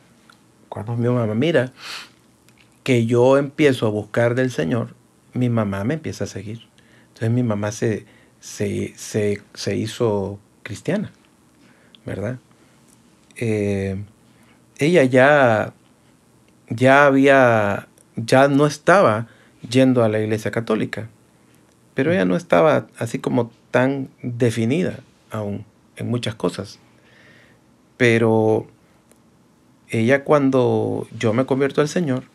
Cuando mi mamá mira que yo empiezo a buscar del Señor, mi mamá me empieza a seguir. Entonces mi mamá se hizo cristiana, ¿verdad? Ella ya no estaba yendo a la iglesia católica, pero ella no estaba así como tan definida aún en muchas cosas. Pero ella, cuando yo me convierto al Señor,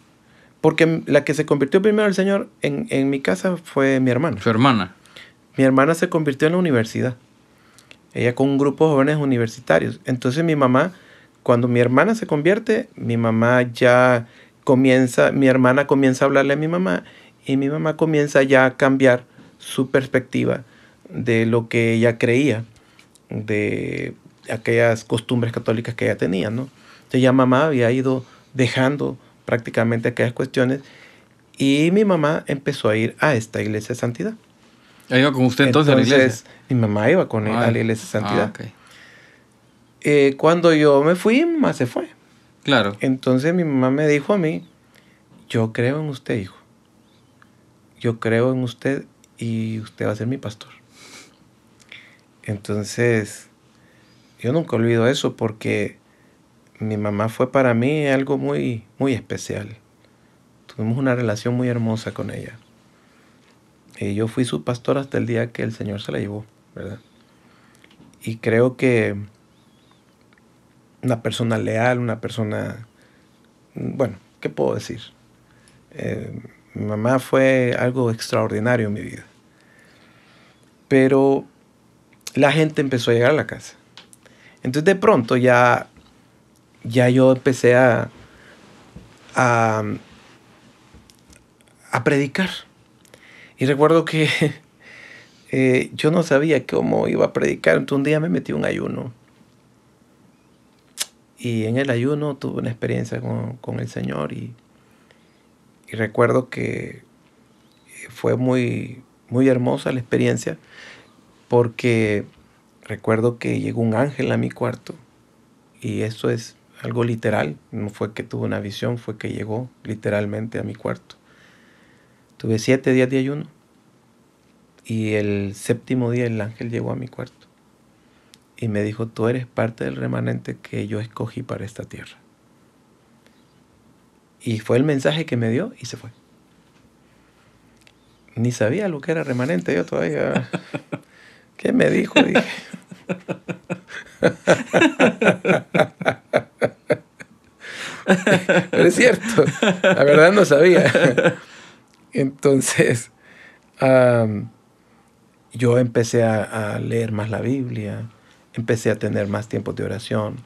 Porque la que se convirtió primero al Señor en mi casa fue mi hermana. ¿Su hermana? Mi hermana se convirtió en la universidad. Ella con un grupo de jóvenes universitarios. Entonces mi mamá, cuando mi hermana se convierte, mi hermana comienza a hablarle a mi mamá y mi mamá comienza ya a cambiar su perspectiva de lo que ella creía, de aquellas costumbres católicas que ella tenía, ¿no? Entonces ya mamá había ido dejando prácticamente aquellas cuestiones y mi mamá empezó a ir a esta iglesia de santidad. ¿Iba con usted entonces a la iglesia? Mi mamá iba a la iglesia de santidad. Okay. Cuando yo me fui, mi mamá se fue. Claro. Entonces mi mamá me dijo a mí, yo creo en usted, hijo. Yo creo en usted y usted va a ser mi pastor. Entonces, yo nunca olvido eso porque mi mamá fue para mí algo muy, muy especial. Tuvimos una relación muy hermosa con ella. Y yo fui su pastor hasta el día que el Señor se la llevó, ¿verdad? Y creo que una persona leal, una persona... Bueno, ¿qué puedo decir? Mi mamá fue algo extraordinario en mi vida. Pero la gente empezó a llegar a la casa. Entonces de pronto ya yo empecé a predicar. Y recuerdo que yo no sabía cómo iba a predicar. Entonces un día me metí un ayuno. Y en el ayuno tuve una experiencia con el Señor. Y recuerdo que fue muy, muy hermosa la experiencia. Porque recuerdo que llegó un ángel a mi cuarto. Y eso es algo literal. No fue que tuve una visión, fue que llegó literalmente a mi cuarto. Tuve 7 días de ayuno. Y el 7º día el ángel llegó a mi cuarto. Y me dijo, tú eres parte del remanente que yo escogí para esta tierra. Y fue el mensaje que me dio y se fue. Ni sabía lo que era remanente yo todavía. ¿Qué me dijo? Dije. Pero es cierto, la verdad no sabía. Entonces, yo empecé a leer más la Biblia, empecé a tener más tiempos de oración,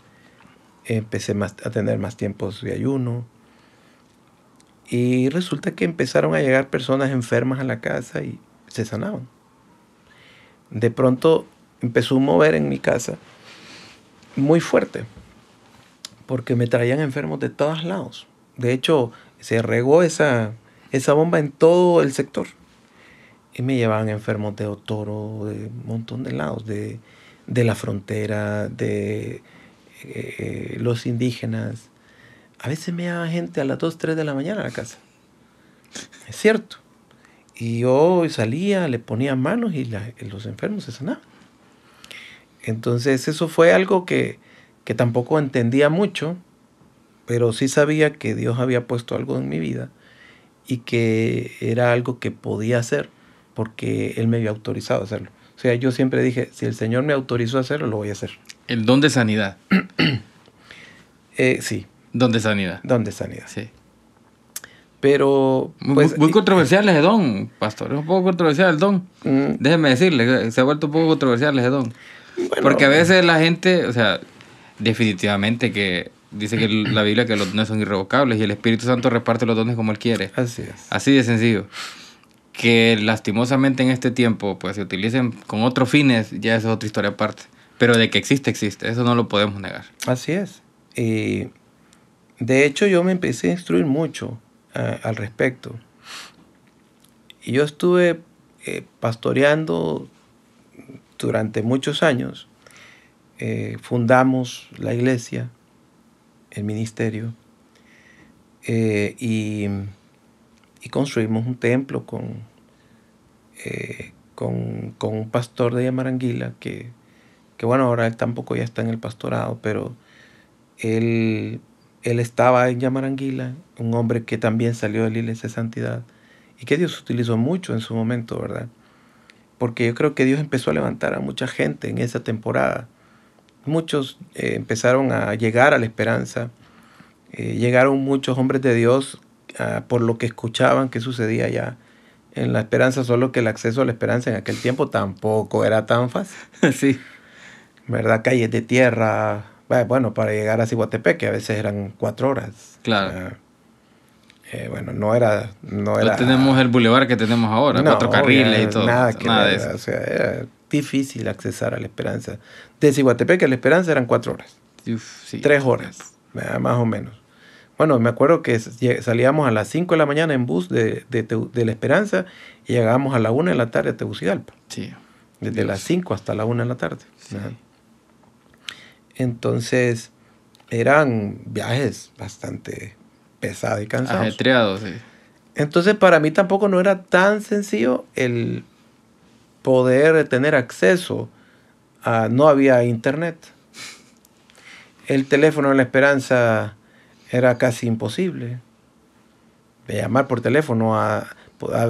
empecé a tener más tiempos de ayuno. Y resulta que empezaron a llegar personas enfermas a la casa y se sanaban. De pronto empezó un mover en mi casa muy fuerte, porque me traían enfermos de todos lados. De hecho, se regó esa bomba en todo el sector. Y me llevaban enfermos de Otoro, de un montón de lados, de la frontera, de los indígenas. A veces me llevaba gente a las 2, 3 de la mañana a la casa. Es cierto. Y yo salía, le ponía manos y los enfermos se sanaban. Entonces eso fue algo que tampoco entendía mucho, pero sí sabía que Dios había puesto algo en mi vida y que era algo que podía hacer porque Él me había autorizado a hacerlo. O sea, yo siempre dije, si el Señor me autorizó a hacerlo, lo voy a hacer. El don de sanidad. Sí. Don de sanidad. Don de sanidad. Sí. Pero... Pues, muy controversial ese don, pastor. Es un poco controversial el don. Déjeme decirle, se ha vuelto un poco controversial ese don. Bueno, porque a veces la gente, o sea, definitivamente que dice que la Biblia que los dones son irrevocables y el Espíritu Santo reparte los dones como Él quiere. Así es. Así de sencillo. Que lastimosamente en este tiempo pues se utilicen con otros fines, ya es otra historia aparte. Pero de que existe, existe. Eso no lo podemos negar. Así es. De hecho, yo me empecé a instruir mucho al respecto. Y yo estuve pastoreando durante muchos años. Fundamos la iglesia, el ministerio, y construimos un templo con un pastor de Yamaranguila que bueno, ahora él tampoco ya está en el pastorado, pero él estaba en Yamaranguila, un hombre que también salió de la iglesia de santidad y que Dios utilizó mucho en su momento, ¿verdad? Porque yo creo que Dios empezó a levantar a mucha gente en esa temporada. Muchos empezaron a llegar a la esperanza. Llegaron muchos hombres de Dios por lo que escuchaban que sucedía allá en La Esperanza, solo que el acceso a La Esperanza en aquel tiempo tampoco era tan fácil. Sí. ¿Verdad? Calles de tierra, bueno, para llegar a Ciguatepec, que a veces eran 4 horas. Claro. Bueno, no era... No tenemos el bulevar que tenemos ahora, 4 carriles y todo. Nada que nada ver, de eso. O sea, era difícil accesar a La Esperanza. De Ciguatepec a La Esperanza eran 4 horas. Uf, sí. 3 horas, más o menos. Bueno, me acuerdo que salíamos a las 5 de la mañana en bus de La Esperanza y llegábamos a la 1 de la tarde a Tegucigalpa. Sí. Desde las 5 hasta la 1 de la tarde. Sí. Entonces, eran viajes bastante pesados y cansados. Ajetreados, sí. Entonces, para mí tampoco no era tan sencillo el poder tener acceso a... No había internet. El teléfono de La Esperanza era casi imposible. De llamar por teléfono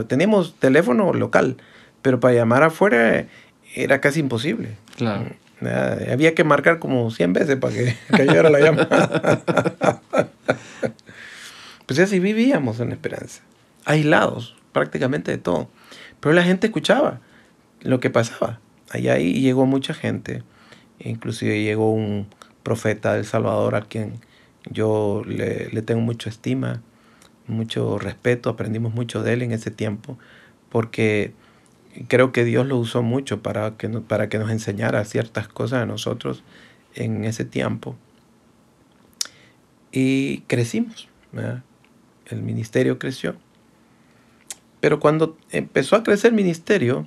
teníamos teléfono local, pero para llamar afuera era casi imposible. Claro. Había que marcar como 100 veces para que cayera la llamada. Pues así vivíamos en La Esperanza, aislados prácticamente de todo. Pero la gente escuchaba lo que pasaba. Allá ahí llegó mucha gente. Inclusive llegó un profeta del Salvador a quien yo le tengo mucha estima, mucho respeto. Aprendimos mucho de él en ese tiempo, porque creo que Dios lo usó mucho para que nos enseñara ciertas cosas a nosotros en ese tiempo. Y crecimos, ¿verdad? El ministerio creció. Pero cuando empezó a crecer el ministerio,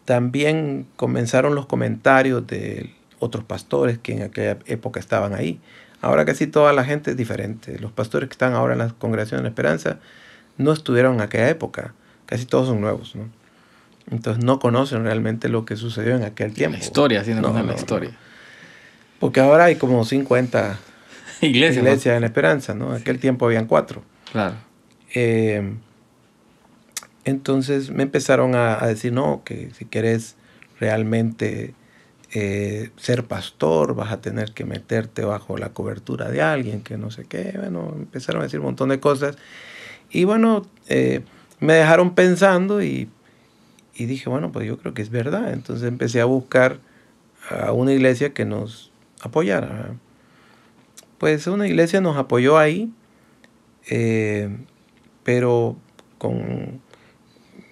también comenzaron los comentarios de otros pastores que en aquella época estaban ahí. Ahora casi toda la gente es diferente. Los pastores que están ahora en la Congregación de la Esperanza no estuvieron en aquella época. Casi todos son nuevos, ¿no? Entonces no conocen realmente lo que sucedió en aquel tiempo. La historia, sí, no conocen la historia. No. Porque ahora hay como 50 iglesias ¿no? en la Esperanza, ¿no? En aquel tiempo habían 4. Claro. Entonces me empezaron a decir, no, que si quieres realmente ser pastor, vas a tener que meterte bajo la cobertura de alguien, que no sé qué. Bueno, empezaron a decir un montón de cosas. Y bueno, me dejaron pensando y dije, bueno, pues yo creo que es verdad. Entonces empecé a buscar a una iglesia que nos apoyara, ¿verdad? Pues una iglesia nos apoyó ahí, pero con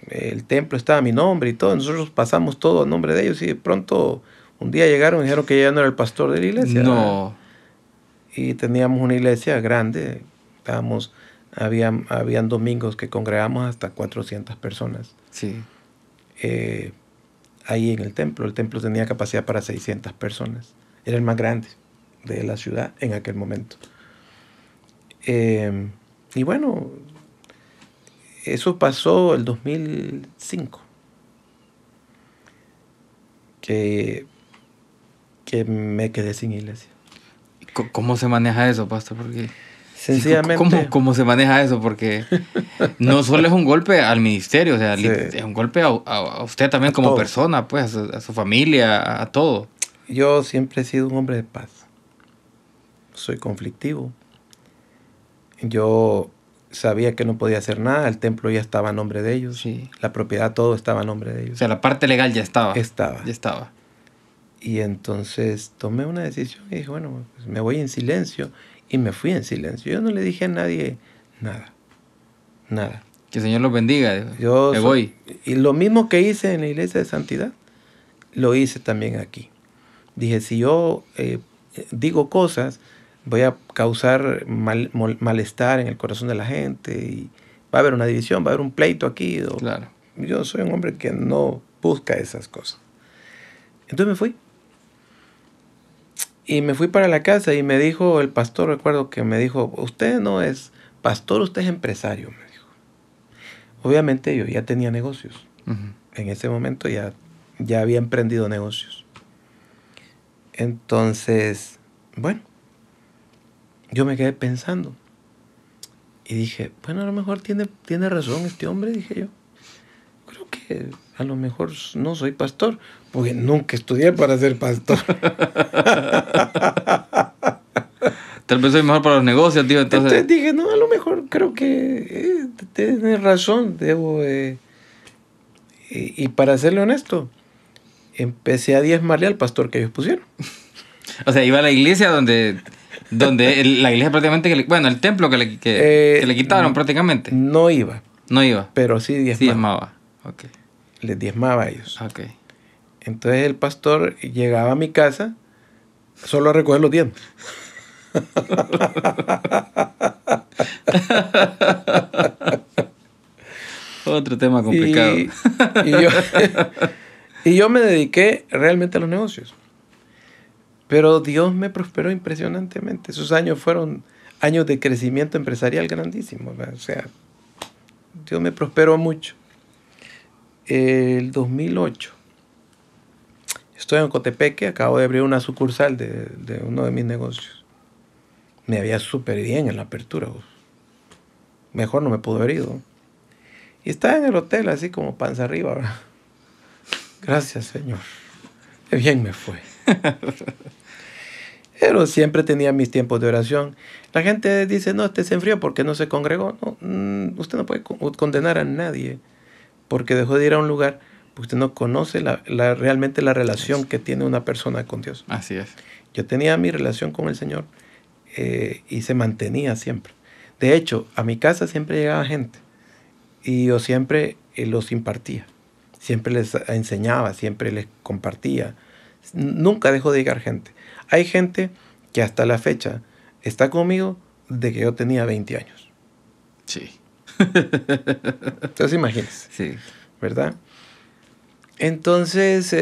el templo estaba a mi nombre y todo. Nosotros pasamos todo a nombre de ellos y de pronto un día llegaron y dijeron que ya no era el pastor de la iglesia. No. Y teníamos una iglesia grande. Habían domingos que congregamos hasta 400 personas. Sí. Ahí en el templo. El templo tenía capacidad para 600 personas. Era el más grande de la ciudad en aquel momento. Y bueno, eso pasó el 2005. Que me quedé sin iglesia. ¿Cómo se maneja eso, pastor? Porque sencillamente... ¿Cómo se maneja eso? Porque no solo es un golpe al ministerio, o sea, sí, es un golpe a usted también como todo. Persona, pues, a su familia, a todo. Yo siempre he sido un hombre de paz. Soy conflictivo. Yo sabía que no podía hacer nada. El templo ya estaba a nombre de ellos. Sí. La propiedad, todo estaba a nombre de ellos. O sea, la parte legal ya estaba. Ya estaba. Y entonces tomé una decisión y dije, bueno, pues me voy en silencio. Y me fui en silencio. Yo no le dije a nadie nada. Que el Señor los bendiga. Me voy. Y lo mismo que hice en la iglesia de santidad, lo hice también aquí. Dije, si yo digo cosas, voy a causar malestar en el corazón de la gente y va a haber una división, va a haber un pleito aquí. Claro. Yo soy un hombre que no busca esas cosas. Entonces me fui. Y me fui para la casa y me dijo el pastor, recuerdo que me dijo, usted no es pastor, usted es empresario, me dijo. Obviamente yo ya tenía negocios. Uh-huh. En ese momento ya había emprendido negocios. Entonces, bueno, yo me quedé pensando. Y dije, bueno, a lo mejor tiene razón este hombre, dije yo. Creo que a lo mejor no soy pastor, porque nunca estudié para ser pastor. Tal vez soy mejor para los negocios, tío. Entonces dije, no, a lo mejor creo que tienes razón, debo... y para serle honesto, empecé a diezmarle al pastor que ellos pusieron. O sea, iba a la iglesia donde la iglesia prácticamente, bueno, el templo que le quitaron prácticamente. No iba. No iba. Pero sí diezmaba. Sí diezmaba. Ok. Les diezmaba a ellos. Ok. Entonces el pastor llegaba a mi casa solo a recoger los diezmos. Otro tema complicado. Y yo me dediqué realmente a los negocios. Pero Dios me prosperó impresionantemente. Esos años fueron años de crecimiento empresarial grandísimo. O sea, Dios me prosperó mucho. El 2008, estoy en Cotepeque, acabo de abrir una sucursal de uno de mis negocios. Me había súper bien en la apertura. Mejor no me pudo haber ido. Y estaba en el hotel así como panza arriba, ¿verdad? Gracias, Señor. Qué bien me fue. Pero siempre tenía mis tiempos de oración. La gente dice, no, este se enfrió porque no se congregó. No, usted no puede condenar a nadie porque dejó de ir a un lugar, porque usted no conoce realmente la relación que tiene una persona con Dios. Así es. Yo tenía mi relación con el Señor y se mantenía siempre. De hecho, a mi casa siempre llegaba gente y yo siempre los impartía. Siempre les enseñaba, siempre les compartía. Nunca dejó de llegar gente. Hay gente que hasta la fecha está conmigo de que yo tenía 20 años. Sí. Entonces imagínense. Sí. ¿Verdad? Entonces,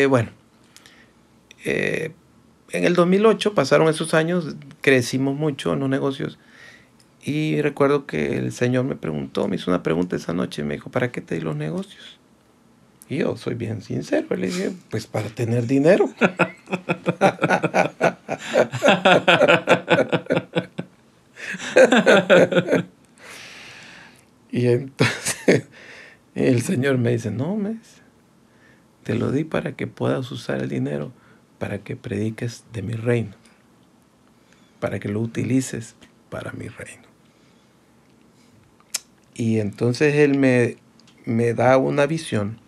bueno, en el 2008 pasaron esos años, crecimos mucho en los negocios y recuerdo que el Señor me hizo una pregunta esa noche y me dijo, ¿para qué te di los negocios? Y yo soy bien sincero, le dije, pues para tener dinero. Y entonces el Señor me dice, no, te lo di para que puedas usar el dinero para que prediques de mi reino, para que lo utilices para mi reino. Y entonces Él me da una visión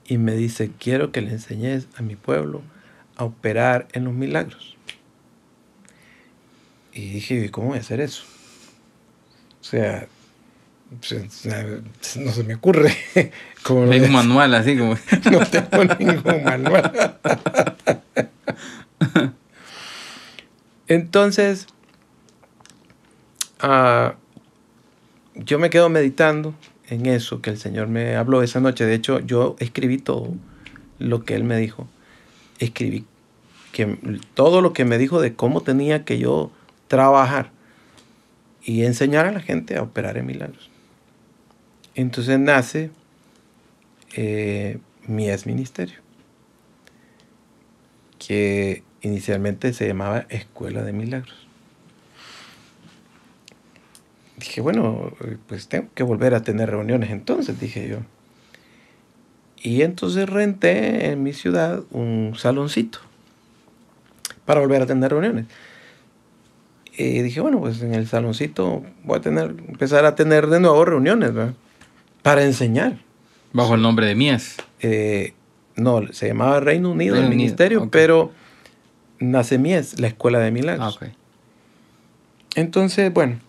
y me dice, quiero que le enseñes a mi pueblo a operar en los milagros. Y dije, ¿y cómo voy a hacer eso? O sea, no se me ocurre. No hay un manual así como... No tengo ningún manual. Entonces, yo me quedo meditando en eso que el Señor me habló esa noche. De hecho, yo escribí todo lo que Él me dijo. Escribí todo lo que me dijo de cómo tenía que yo trabajar y enseñar a la gente a operar en milagros. Entonces nace Mies Ministerio, que inicialmente se llamaba Escuela de Milagros. Dije, bueno, pues tengo que volver a tener reuniones entonces, dije yo. Y entonces renté en mi ciudad un saloncito para volver a tener reuniones. Y dije, bueno, pues en el saloncito voy a empezar a tener de nuevo reuniones, ¿verdad? Para enseñar. Bajo el nombre de Mies. No, se llamaba Reino Unido, el ministerio, okay. Pero nace Mies, la Escuela de Milagros. Okay. Entonces, bueno,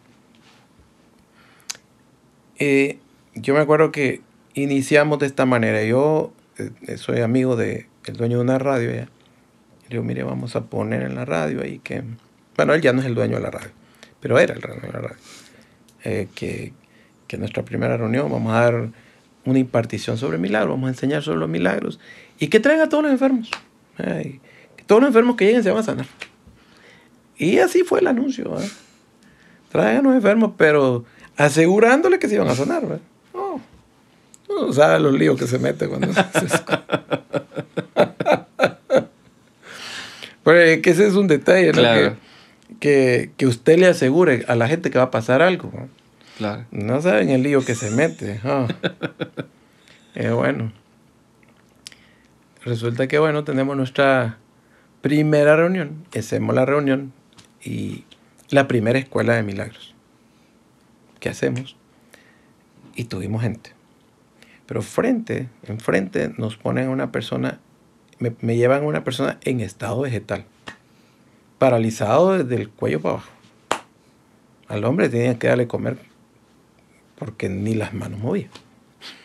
yo me acuerdo que iniciamos de esta manera. Yo soy amigo del dueño de una radio allá. Le digo, mire, vamos a poner en la radio ahí que... Bueno, él ya no es el dueño de la radio, pero era el dueño de la radio. Que en nuestra primera reunión vamos a dar una impartición sobre milagros, vamos a enseñar sobre los milagros y que traigan a todos los enfermos. Que todos los enfermos que lleguen se van a sanar. Y así fue el anuncio. Traigan a los enfermos, pero asegurándole que se iban a sanar. No sabe los líos que se mete cuando se hace eso. Pero que ese es un detalle, ¿no? Claro. Que usted le asegure a la gente que va a pasar algo, ¿no? Claro. No saben el lío que se mete. Bueno. Resulta que, bueno, tenemos nuestra primera reunión. Hacemos la reunión y la primera escuela de milagros que hacemos, y tuvimos gente. Pero enfrente nos ponen a una persona, me llevan a una persona en estado vegetal, paralizado desde el cuello para abajo. Al hombre tenían que darle comer porque ni las manos movía.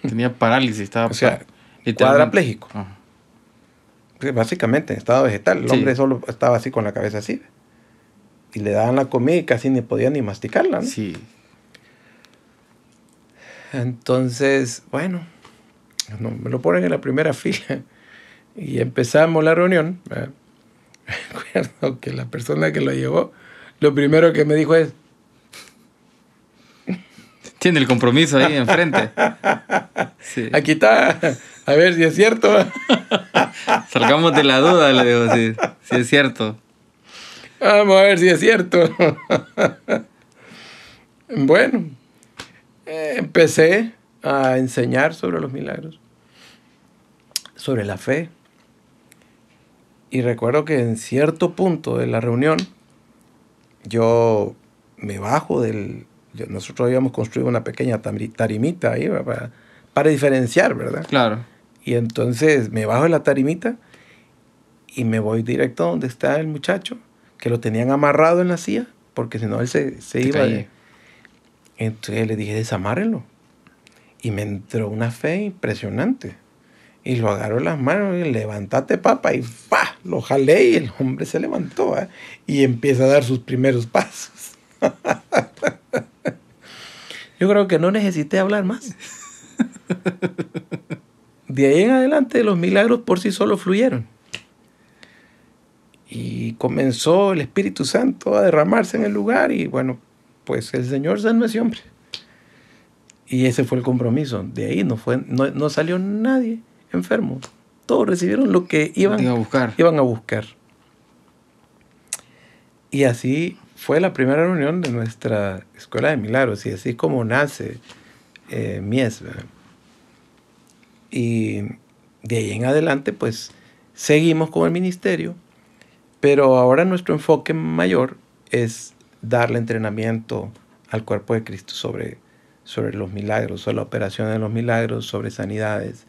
Tenía parálisis, estaba O sea, literalmente cuadrapléjico. Ajá. Básicamente en estado vegetal. El Sí. hombre solo estaba así con la cabeza así. Y le daban la comida y casi ni podía ni masticarla, ¿no? Sí. Entonces, bueno, me lo ponen en la primera fila y empezamos la reunión. Me acuerdo que la persona que lo llevó, lo primero que me dijo es: Tiene el compromiso ahí enfrente. Sí. aquí está, a ver si es cierto. Salgamos de la duda, le digo, si es cierto. Vamos a ver si es cierto. Bueno, empecé a enseñar sobre los milagros, sobre la fe. Y recuerdo que en cierto punto de la reunión, yo me bajo nosotros habíamos construido una pequeña tarimita ahí para diferenciar, ¿verdad? Claro. Y entonces me bajo de la tarimita y me voy directo a donde está el muchacho, que lo tenían amarrado en la silla, porque si no él se iba. Entonces le dije: desamárrenlo. Y me entró una fe impresionante. Y lo agarró en las manos y: levántate, papá. Y ¡pa! Lo jalé y el hombre se levantó, ¿eh? Y empieza a dar sus primeros pasos. Yo creo que no necesité hablar más. De ahí en adelante los milagros por sí solos fluyeron. Y comenzó el Espíritu Santo a derramarse en el lugar y bueno, pues el Señor sanó a ese hombre. Y ese fue el compromiso. De ahí no salió nadie enfermo. Todos recibieron lo que iban a buscar. Y así fue la primera reunión de nuestra Escuela de Milagros. Y así es como nace Mies, ¿verdad? Y de ahí en adelante, pues, seguimos con el ministerio. Pero ahora nuestro enfoque mayor es darle entrenamiento al cuerpo de Cristo sobre los milagros, sobre la operación de los milagros, sobre sanidades.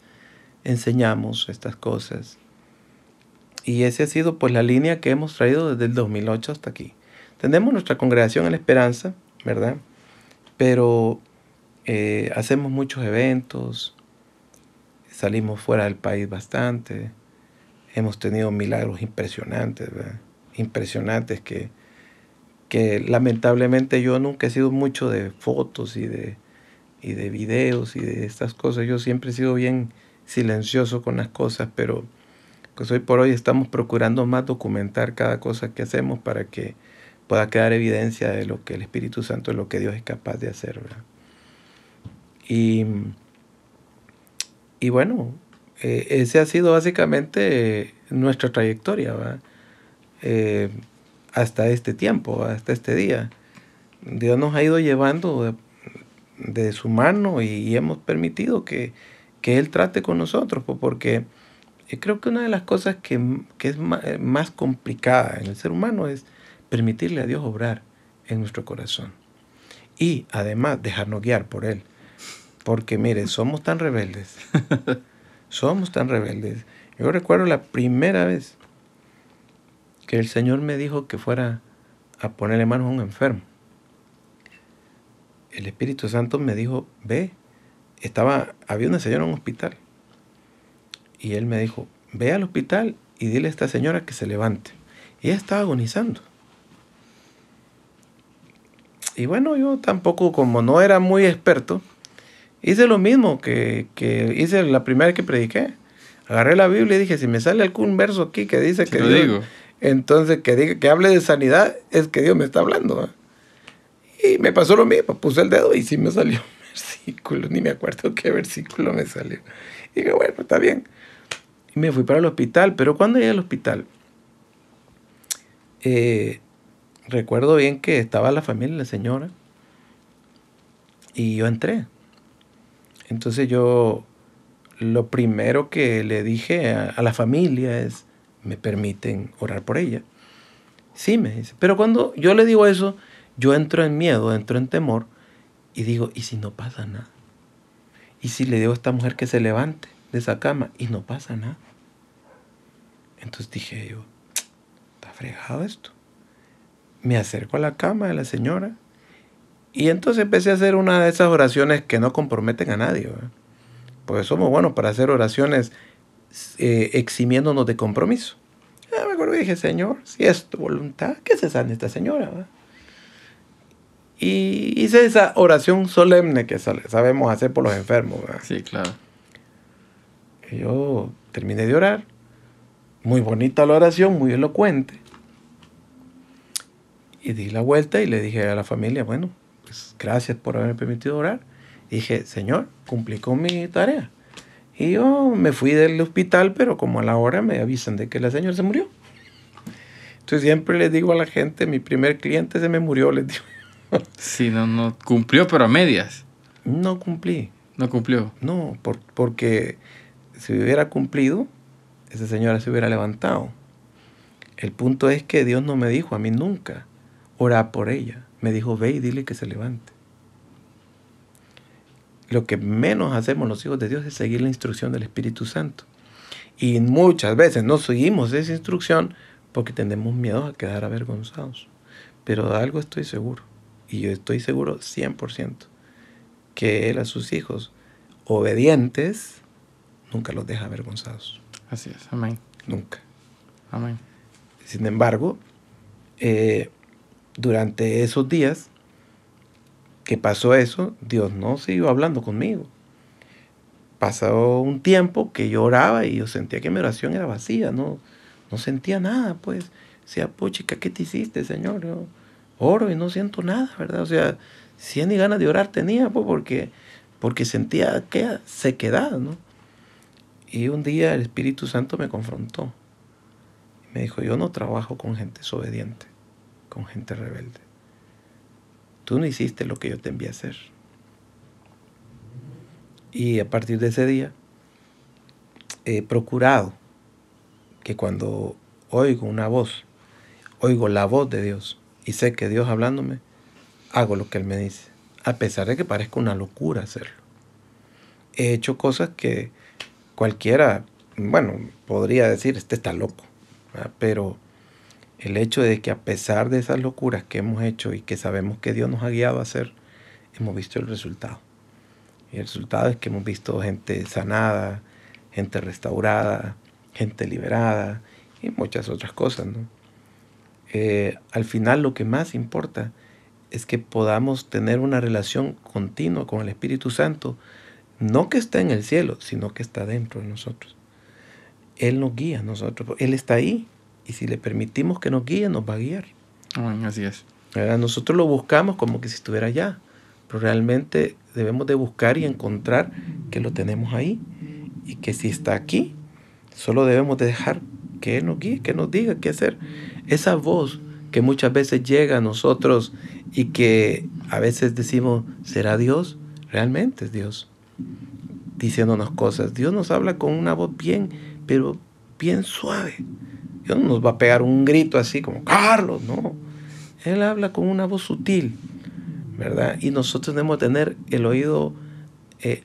Enseñamos estas cosas. Y esa ha sido pues la línea que hemos traído desde el 2008 hasta aquí. Tenemos nuestra congregación en La Esperanza, ¿verdad? Pero hacemos muchos eventos, salimos fuera del país bastante, hemos tenido milagros impresionantes, ¿verdad? Impresionantes que lamentablemente yo nunca he sido mucho de fotos y de videos y de estas cosas. Yo siempre he sido bien silencioso con las cosas, pero pues hoy por hoy estamos procurando más documentar cada cosa que hacemos para que pueda quedar evidencia de lo que el Espíritu Santo, de lo que Dios es capaz de hacer, ¿verdad? Y bueno, ese ha sido básicamente nuestra trayectoria, ¿verdad? Hasta este tiempo, hasta este día. Dios nos ha ido llevando de su mano y hemos permitido que Él trate con nosotros, porque creo que una de las cosas que es más complicada en el ser humano es permitirle a Dios obrar en nuestro corazón y además dejarnos guiar por Él, porque mire, somos tan rebeldes. Yo recuerdo la primera vez que el Señor me dijo que fuera a ponerle manos a un enfermo. El Espíritu Santo me dijo: ve, había una señora en un hospital. Y Él me dijo: ve al hospital y dile a esta señora que se levante. Y ella estaba agonizando. Y bueno, yo tampoco, como no era muy experto, hice lo mismo que hice la primera vez que prediqué. Agarré la Biblia y dije: si me sale algún verso aquí que dice que Dios, digo. Entonces que hable de sanidad, es que Dios me está hablando, ¿eh? Y me pasó lo mismo, puse el dedo y sí me salió un versículo, ni me acuerdo qué versículo me salió. Y dije: bueno, está bien. Y me fui para el hospital, pero cuando llegué al hospital, recuerdo bien que estaba la familia de la señora y yo entré. Entonces yo, lo primero que le dije a la familia es: ¿me permiten orar por ella? Sí, me dice. Pero cuando yo le digo eso, yo entro en miedo, entro en temor y digo, ¿y si no pasa nada? ¿Y si le digo a esta mujer que se levante de esa cama y no pasa nada? Entonces dije yo, está fregado esto. Me acerco a la cama de la señora y entonces empecé a hacer una de esas oraciones que no comprometen a nadie, ¿verdad? Porque somos buenos para hacer oraciones eximiéndonos de compromiso. Me acuerdo y dije, Señor, si es tu voluntad, que se sane esta señora, ¿verdad? Y hice esa oración solemne que sabemos hacer por los enfermos, ¿verdad? Sí, claro. Y yo terminé de orar. Muy bonita la oración, muy elocuente. Y di la vuelta y le dije a la familia, bueno, pues gracias por haberme permitido orar. Y dije, Señor, cumplí con mi tarea. Y yo me fui del hospital, pero como a la hora me avisan de que la señora se murió. Entonces siempre les digo a la gente, mi primer cliente se me murió, les digo. Sí, no cumplió, pero a medias. No cumplí. No cumplió. No, porque si hubiera cumplido, esa señora se hubiera levantado. El punto es que Dios no me dijo a mí nunca orar por ella. Me dijo, ve y dile que se levante. Lo que menos hacemos los hijos de Dios es seguir la instrucción del Espíritu Santo. Y muchas veces no seguimos esa instrucción porque tenemos miedo a quedar avergonzados. Pero de algo estoy seguro, y yo estoy seguro 100%, que Él a sus hijos obedientes nunca los deja avergonzados. Así es, amén. Nunca. Amén. Sin embargo, durante esos días que pasó eso, Dios no siguió hablando conmigo. Pasó un tiempo que yo oraba y yo sentía que mi oración era vacía, no sentía nada, pues. Decía, puchica, ¿qué te hiciste, Señor? Yo oro y no siento nada, ¿verdad? O sea, si ni ganas de orar tenía, pues, porque sentía aquella sequedad, ¿no? Y un día el Espíritu Santo me confrontó. Me dijo, yo no trabajo con gente desobediente, con gente rebelde. Tú no hiciste lo que yo te envié a hacer. Y a partir de ese día he procurado que cuando oigo una voz, oigo la voz de Dios y sé que Dios hablándome, hago lo que Él me dice, a pesar de que parezca una locura hacerlo. He hecho cosas que cualquiera, bueno, podría decir, este está loco, ¿verdad? Pero el hecho de que a pesar de esas locuras que hemos hecho y que sabemos que Dios nos ha guiado a hacer, hemos visto el resultado. Y el resultado es que hemos visto gente sanada, gente restaurada, gente liberada y muchas otras cosas, ¿no? Al final lo que más importa es que podamos tener una relación continua con el Espíritu Santo, no que está en el cielo, sino que está dentro de nosotros. Él nos guía a nosotros, Él está ahí, y si le permitimos que nos guíe, nos va a guiar. Así es. ¿Verdad? Nosotros lo buscamos como que si estuviera allá, pero realmente debemos de buscar y encontrar que lo tenemos ahí, y que si está aquí, solo debemos de dejar que Él nos guíe, que nos diga qué hacer. Esa voz que muchas veces llega a nosotros y que a veces decimos, ¿será Dios? Realmente es Dios diciéndonos cosas. Dios nos habla con una voz bien, pero bien suave. Dios no nos va a pegar un grito así como, Carlos, no. Él habla con una voz sutil, ¿verdad? Y nosotros debemos tener el oído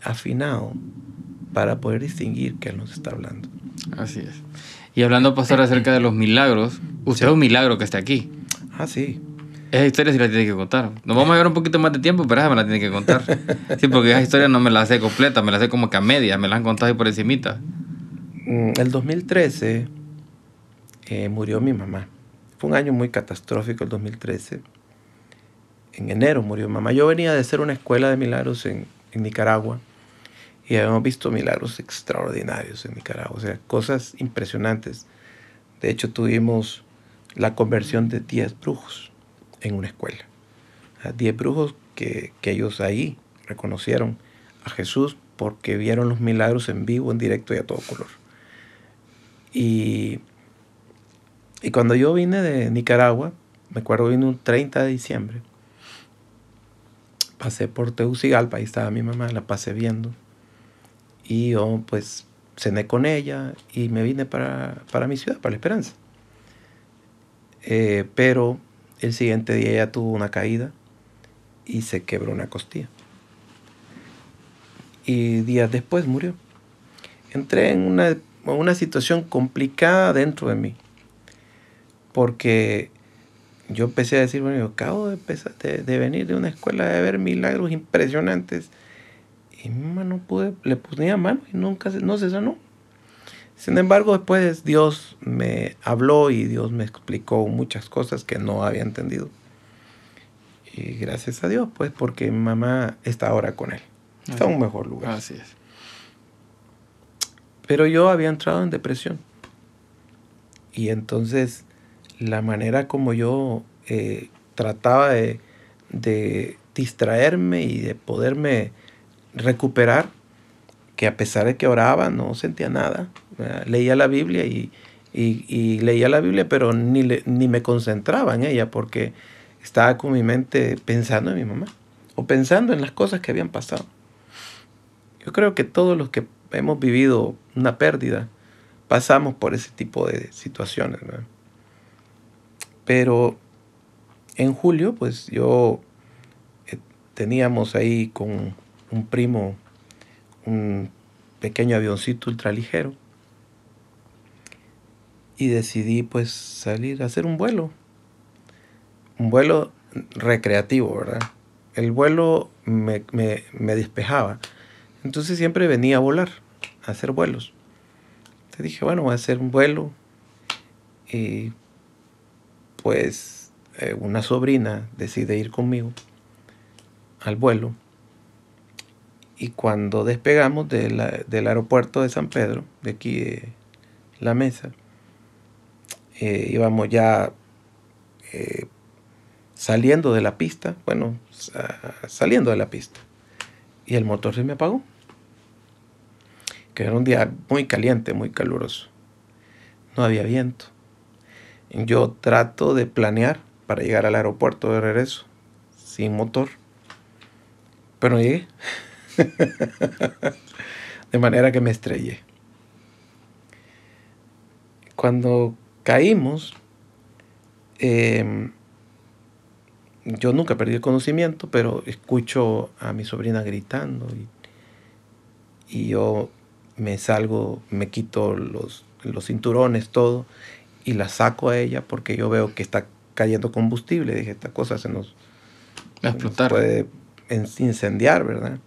afinado para poder distinguir que Él nos está hablando. Así es. Y hablando, pastor, acerca de los milagros, usted es un milagro que esté aquí. Ah, sí. Esa historia sí la tiene que contar. Nos vamos a llevar un poquito más de tiempo, pero esa me la tiene que contar. Sí, porque esa historia no me la sé completa, me la sé como que a media, me la han contado ahí por encimita. El 2013 murió mi mamá. Fue un año muy catastrófico el 2013. En enero murió mi mamá. Yo venía de hacer una escuela de milagros en Nicaragua y habíamos visto milagros extraordinarios en Nicaragua, o sea, cosas impresionantes. De hecho, tuvimos la conversión de 10 brujos en una escuela. 10 brujos que ellos ahí reconocieron a Jesús porque vieron los milagros en vivo, en directo y a todo color. Y cuando yo vine de Nicaragua, me acuerdo vine un 30 de diciembre, pasé por Tegucigalpa, ahí estaba mi mamá, la pasé viendo. Y yo pues cené con ella y me vine para mi ciudad, para La Esperanza. pero el siguiente día ella tuvo una caída y se quebró una costilla. Y días después murió. Entré en una situación complicada dentro de mí, porque yo empecé a decir, bueno, yo acabo de venir de una escuela de ver milagros impresionantes, y mi mamá no pude, le ponía mano y no se sanó. Sin embargo, después Dios me habló y Dios me explicó muchas cosas que no había entendido. Y gracias a Dios, pues, porque mi mamá está ahora con él. Está en un mejor lugar. Así es. Pero yo había entrado en depresión. Y entonces la manera como yo trataba de distraerme y de poderme recuperar, que a pesar de que oraba no sentía nada. Leía la Biblia y leía la Biblia, pero ni me concentraba en ella porque estaba con mi mente pensando en mi mamá o pensando en las cosas que habían pasado. Yo creo que todos los que hemos vivido una pérdida pasamos por ese tipo de situaciones, ¿verdad? Pero en julio, pues yo teníamos ahí con un primo un pequeño avioncito ultraligero y decidí pues salir a hacer un vuelo recreativo, ¿verdad? El vuelo me despejaba, entonces siempre venía a volar, a hacer vuelos. Entonces dije, bueno, voy a hacer un vuelo y pues una sobrina decide ir conmigo al vuelo. Y cuando despegamos del aeropuerto de San Pedro, de aquí de La Mesa, íbamos ya saliendo de la pista, saliendo de la pista, y el motor se me apagó, que era un día muy caliente, muy caluroso, no había viento. Yo trato de planear para llegar al aeropuerto de regreso, sin motor, pero no llegué. De manera que me estrellé. Cuando caímos, yo nunca perdí el conocimiento, pero escucho a mi sobrina gritando y yo me salgo, me quito los cinturones, todo, y la saco a ella porque yo veo que está cayendo combustible. Dije, esta cosa se nos puede incendiar, ¿verdad?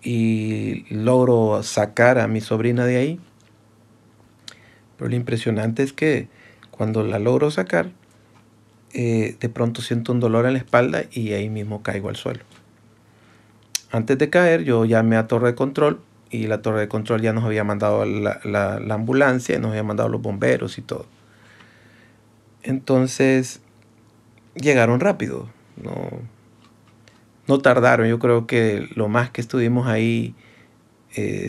Y logro sacar a mi sobrina de ahí. Pero lo impresionante es que cuando la logro sacar, de pronto siento un dolor en la espalda y ahí mismo caigo al suelo. Antes de caer, yo llamé a Torre de Control y la Torre de Control ya nos había mandado la ambulancia, nos había mandado los bomberos y todo. Entonces, llegaron rápido, no tardaron. Yo creo que lo más que estuvimos ahí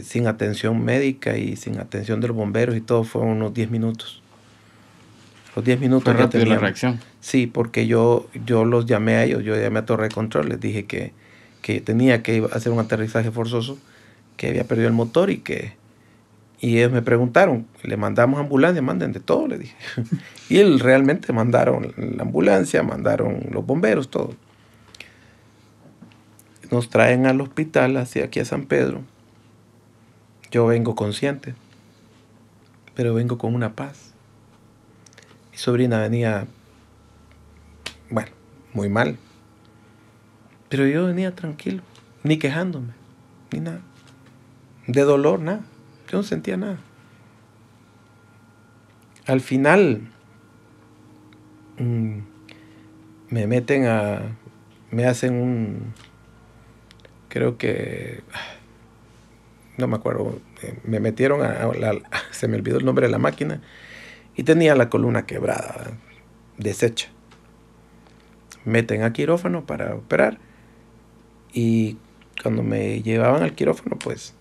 sin atención médica y sin atención de los bomberos y todo fueron unos 10 minutos. Los 10 minutos fue rápido la reacción. Sí, porque yo los llamé a ellos, yo llamé a Torre de Control, les dije que tenía que hacer un aterrizaje forzoso, que había perdido el motor y ellos me preguntaron, ¿le mandamos ambulancia? Manden de todo, le dije. Y realmente mandaron la ambulancia, mandaron los bomberos, todo. Nos traen al hospital, hacia aquí a San Pedro. Yo vengo consciente, pero vengo con una paz. Mi sobrina venía, bueno, muy mal. Pero yo venía tranquilo, ni quejándome, ni nada. De dolor, nada. Yo no sentía nada. Al final, me hacen creo que, no me acuerdo, me metieron se me olvidó el nombre de la máquina, y tenía la columna quebrada, deshecha. Meten a quirófano para operar, y cuando me llevaban al quirófano, pues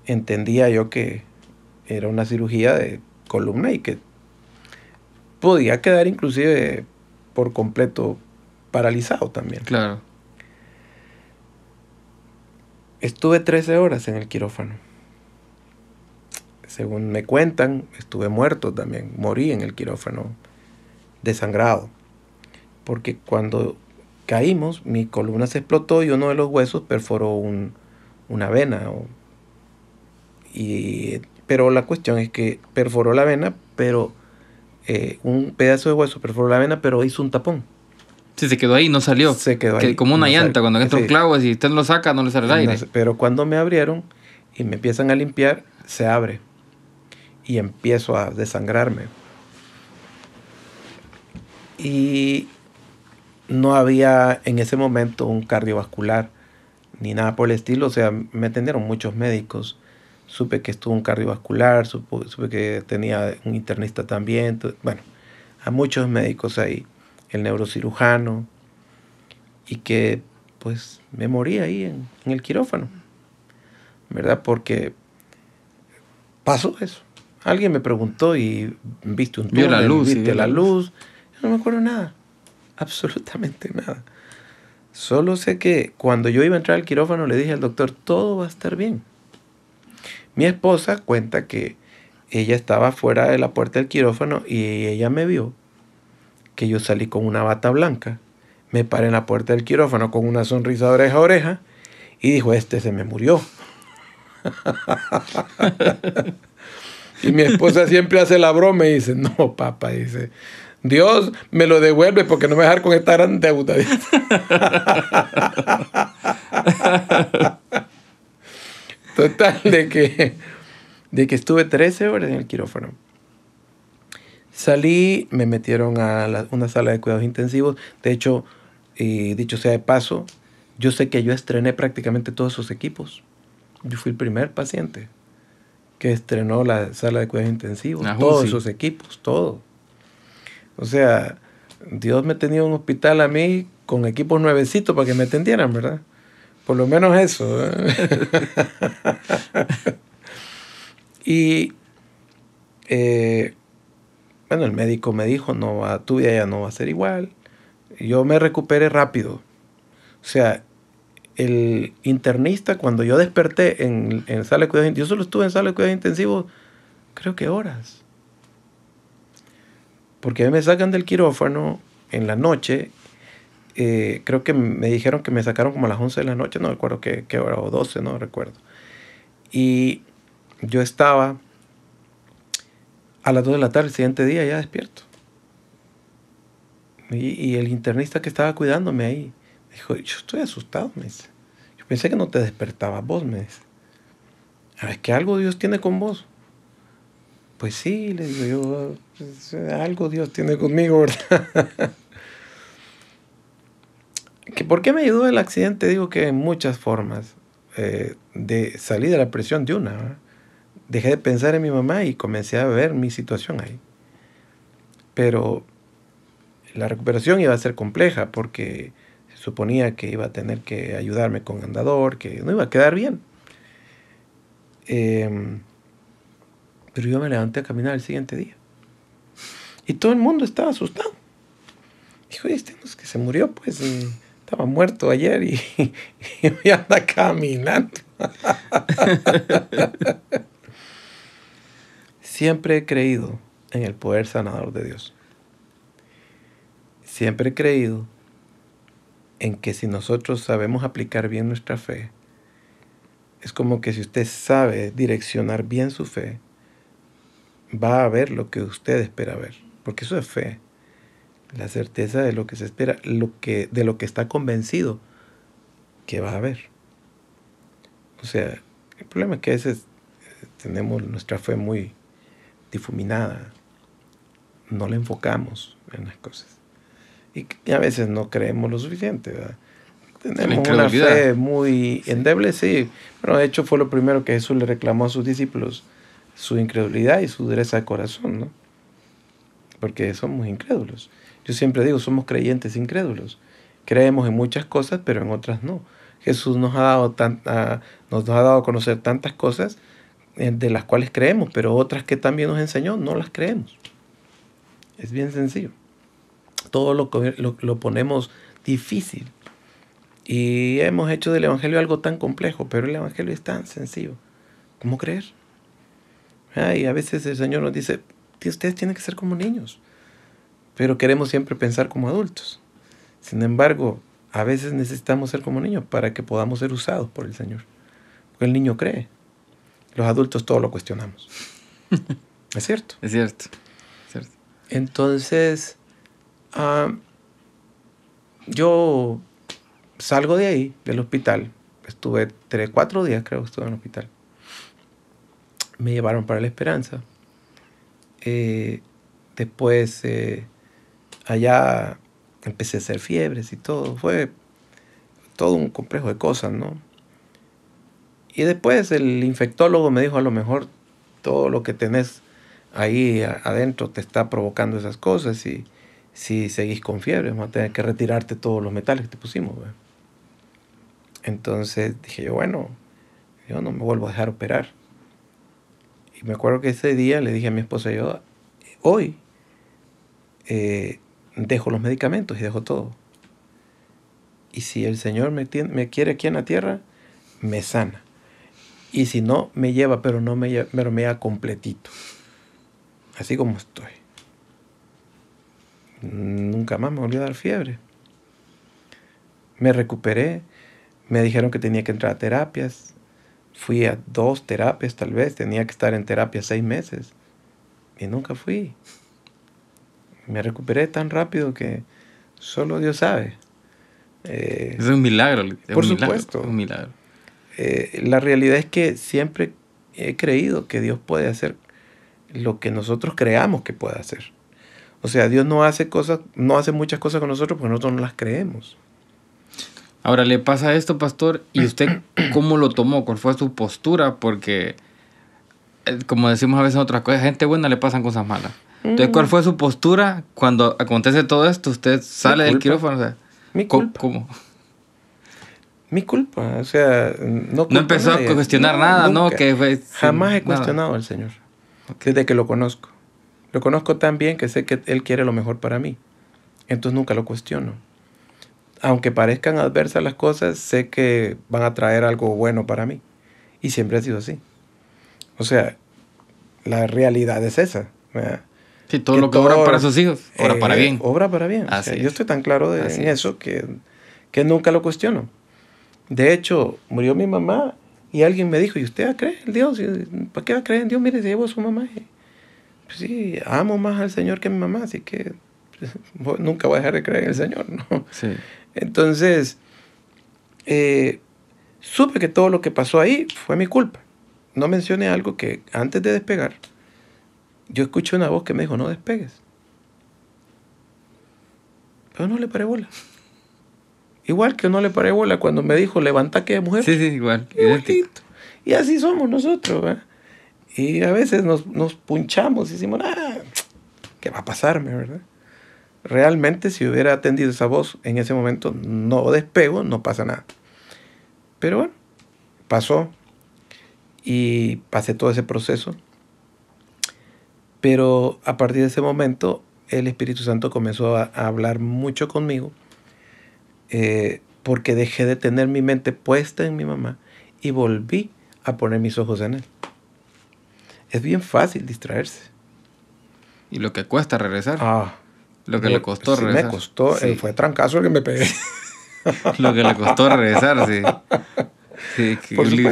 entendía yo que era una cirugía de columna y que podía quedar inclusive por completo paralizado también. Claro. Estuve 13 horas en el quirófano. Según me cuentan, estuve muerto también. Morí en el quirófano desangrado. Porque cuando caímos, mi columna se explotó y uno de los huesos perforó una vena. Pero la cuestión es que perforó la vena, pero un pedazo de hueso perforó la vena, pero hizo un tapón. Sí, se quedó ahí, no salió. Se quedó ahí. Como una no llanta, cuando entra un clavo, si usted lo saca, no le sale el aire. Pero cuando me abrieron y me empiezan a limpiar, se abre. Y empiezo a desangrarme. Y no había en ese momento un cardiovascular ni nada por el estilo. O sea, me atendieron muchos médicos. Supe que estuvo un cardiovascular, supe que tenía un internista también. Bueno, a muchos médicos ahí. El neurocirujano. Y que pues me morí ahí en el quirófano. ¿Verdad? Porque pasó eso. Alguien me preguntó y viste un túnel, vio la luz, viste la luz. Yo no me acuerdo nada. Absolutamente nada. Solo sé que cuando yo iba a entrar al quirófano le dije al doctor, todo va a estar bien. Mi esposa cuenta que ella estaba fuera de la puerta del quirófano y ella me vio que yo salí con una bata blanca, me paré en la puerta del quirófano con una sonrisa de oreja a oreja y dijo, este se me murió. Y mi esposa siempre hace la broma y dice, no, papá, dice, Dios me lo devuelve porque no me va a dejar con esta gran deuda. Total, de que estuve 13 horas en el quirófano. Salí, me metieron a una sala de cuidados intensivos. De hecho, dicho sea de paso, yo sé que yo estrené prácticamente todos esos equipos. Yo fui el primer paciente que estrenó la sala de cuidados intensivos. Todos esos equipos, todo. O sea, Dios me tenía un hospital a mí con equipos nuevecitos para que me atendieran, ¿verdad? Por lo menos eso. Y bueno, el médico me dijo, tu vida ya no va a ser igual. Yo me recuperé rápido. O sea, el internista, cuando yo desperté en sala de cuidados intensivos, yo solo estuve en sala de cuidados intensivos, creo que horas. Porque a mí me sacan del quirófano en la noche. Creo que me dijeron que me sacaron como a las 11 de la noche, no recuerdo qué hora, o 12, no recuerdo. Y yo estaba a las 2 de la tarde, el siguiente día, ya despierto. Y el internista que estaba cuidándome ahí, dijo, yo estoy asustado, me dice. Yo pensé que no te despertabas vos, me dice. Es que algo Dios tiene con vos. Pues sí, le digo yo, pues, algo Dios tiene conmigo, ¿verdad? ¿Por qué me ayudó el accidente? Digo que en muchas formas. De salir de la presión de una, ¿verdad? Dejé de pensar en mi mamá y comencé a ver mi situación ahí. Pero la recuperación iba a ser compleja porque se suponía que iba a tener que ayudarme con andador, que no iba a quedar bien. Pero yo me levanté a caminar el siguiente día. Y todo el mundo estaba asustado. Dijo, este no es que se murió, pues estaba muerto ayer y hoy anda caminando. Siempre he creído en el poder sanador de Dios. Siempre he creído en que si nosotros sabemos aplicar bien nuestra fe, es como que si usted sabe direccionar bien su fe, va a ver lo que usted espera ver. Porque eso es fe. La certeza de lo que se espera, de lo que está convencido que va a ver. O sea, el problema es que a veces tenemos nuestra fe muy difuminada. No la enfocamos en las cosas. Y a veces no creemos lo suficiente, ¿verdad? Tenemos una fe muy endeble, sí. Bueno, de hecho fue lo primero que Jesús le reclamó a sus discípulos, su incredulidad y su dureza de corazón, ¿no? Porque somos incrédulos. Yo siempre digo, somos creyentes incrédulos. Creemos en muchas cosas, pero en otras no. Jesús nos ha dado a conocer tantas cosas de las cuales creemos, pero otras que también nos enseñó, no las creemos. Es bien sencillo. Todo lo ponemos difícil. Y hemos hecho del Evangelio algo tan complejo, pero el Evangelio es tan sencillo. ¿Cómo creer? Y a veces el Señor nos dice, ustedes tienen que ser como niños. pero queremos siempre pensar como adultos. Sin embargo, a veces necesitamos ser como niños para que podamos ser usados por el Señor. Porque el niño cree. Los adultos todo lo cuestionamos. ¿Es cierto? Es cierto. Es cierto. Entonces, yo salgo de ahí, del hospital. Estuve 4 días, creo que estuve en el hospital. Me llevaron para La Esperanza. Después, allá empecé a hacer fiebres y todo. Fue todo un complejo de cosas, ¿no? Y después el infectólogo me dijo, a lo mejor todo lo que tenés ahí adentro te está provocando esas cosas, y si seguís con fiebre vamos a tener que retirarte todos los metales que te pusimos, ¿verdad? Entonces dije yo, bueno, yo no me vuelvo a dejar operar. Y me acuerdo que ese día le dije a mi esposa, yo hoy dejo los medicamentos y dejo todo. Y si el Señor me quiere aquí en la tierra, me sana. Y si no, me lleva, pero no me lleva, pero me lleva completito. Así como estoy. Nunca más me volvió a dar fiebre. Me recuperé. Me dijeron que tenía que entrar a terapias. Fui a 2 terapias tal vez. Tenía que estar en terapia 6 meses. Y nunca fui. Me recuperé tan rápido que solo Dios sabe. Es un milagro. Por supuesto. Es un milagro. La realidad es que siempre he creído que Dios puede hacer lo que nosotros creamos que puede hacer. O sea, Dios no hace muchas cosas con nosotros porque nosotros no las creemos. Ahora, le pasa esto, pastor, ¿y usted cómo lo tomó? ¿Cuál fue su postura? Porque, como decimos a veces en otras cosas, a gente buena le pasan cosas malas. Entonces, ¿cuál fue su postura cuando acontece todo esto? ¿Usted sale del quirófano? O sea, mi culpa. ¿Cómo? Mi culpa, o sea, no empezó a cuestionar nada, nunca. ¿no? Que fue jamás he cuestionado al Señor, desde que lo conozco. Lo conozco tan bien que sé que Él quiere lo mejor para mí. Entonces nunca lo cuestiono. Aunque parezcan adversas las cosas, sé que van a traer algo bueno para mí. Y siempre ha sido así. O sea, la realidad es esa, ¿verdad? Sí, todo lo que obra para sus hijos, obra para bien. Obra para bien. O sea, yo estoy tan claro en eso que nunca lo cuestiono. De hecho, murió mi mamá y alguien me dijo, ¿y usted cree en Dios? ¿Para qué va a creer en Dios? Mire, se llevó a su mamá. Pues sí, amo más al Señor que a mi mamá, así que nunca voy a dejar de creer en el Señor, ¿no? Sí. Entonces, supe que todo lo que pasó ahí fue mi culpa. No mencioné algo que antes de despegar, yo escuché una voz que me dijo, no despegues. Pero no le paré bola. Igual que no le paré bola cuando me dijo, levanta aquella mujer. Sí, igual. Igualito. Y así somos nosotros, ¿verdad? Y a veces nos punchamos y decimos, ¿qué va a pasarme, verdad? Realmente, si hubiera atendido esa voz en ese momento, no despego, no pasa nada. Pero bueno, pasó y pasé todo ese proceso. Pero a partir de ese momento, el Espíritu Santo comenzó a hablar mucho conmigo, porque dejé de tener mi mente puesta en mi mamá y volví a poner mis ojos en Él. Es bien fácil distraerse. Y lo que cuesta regresar. Lo que le costó sí, regresar. Me costó. Sí. Fue trancazo el que me pegué. Lo que le costó regresar, sí. Sí,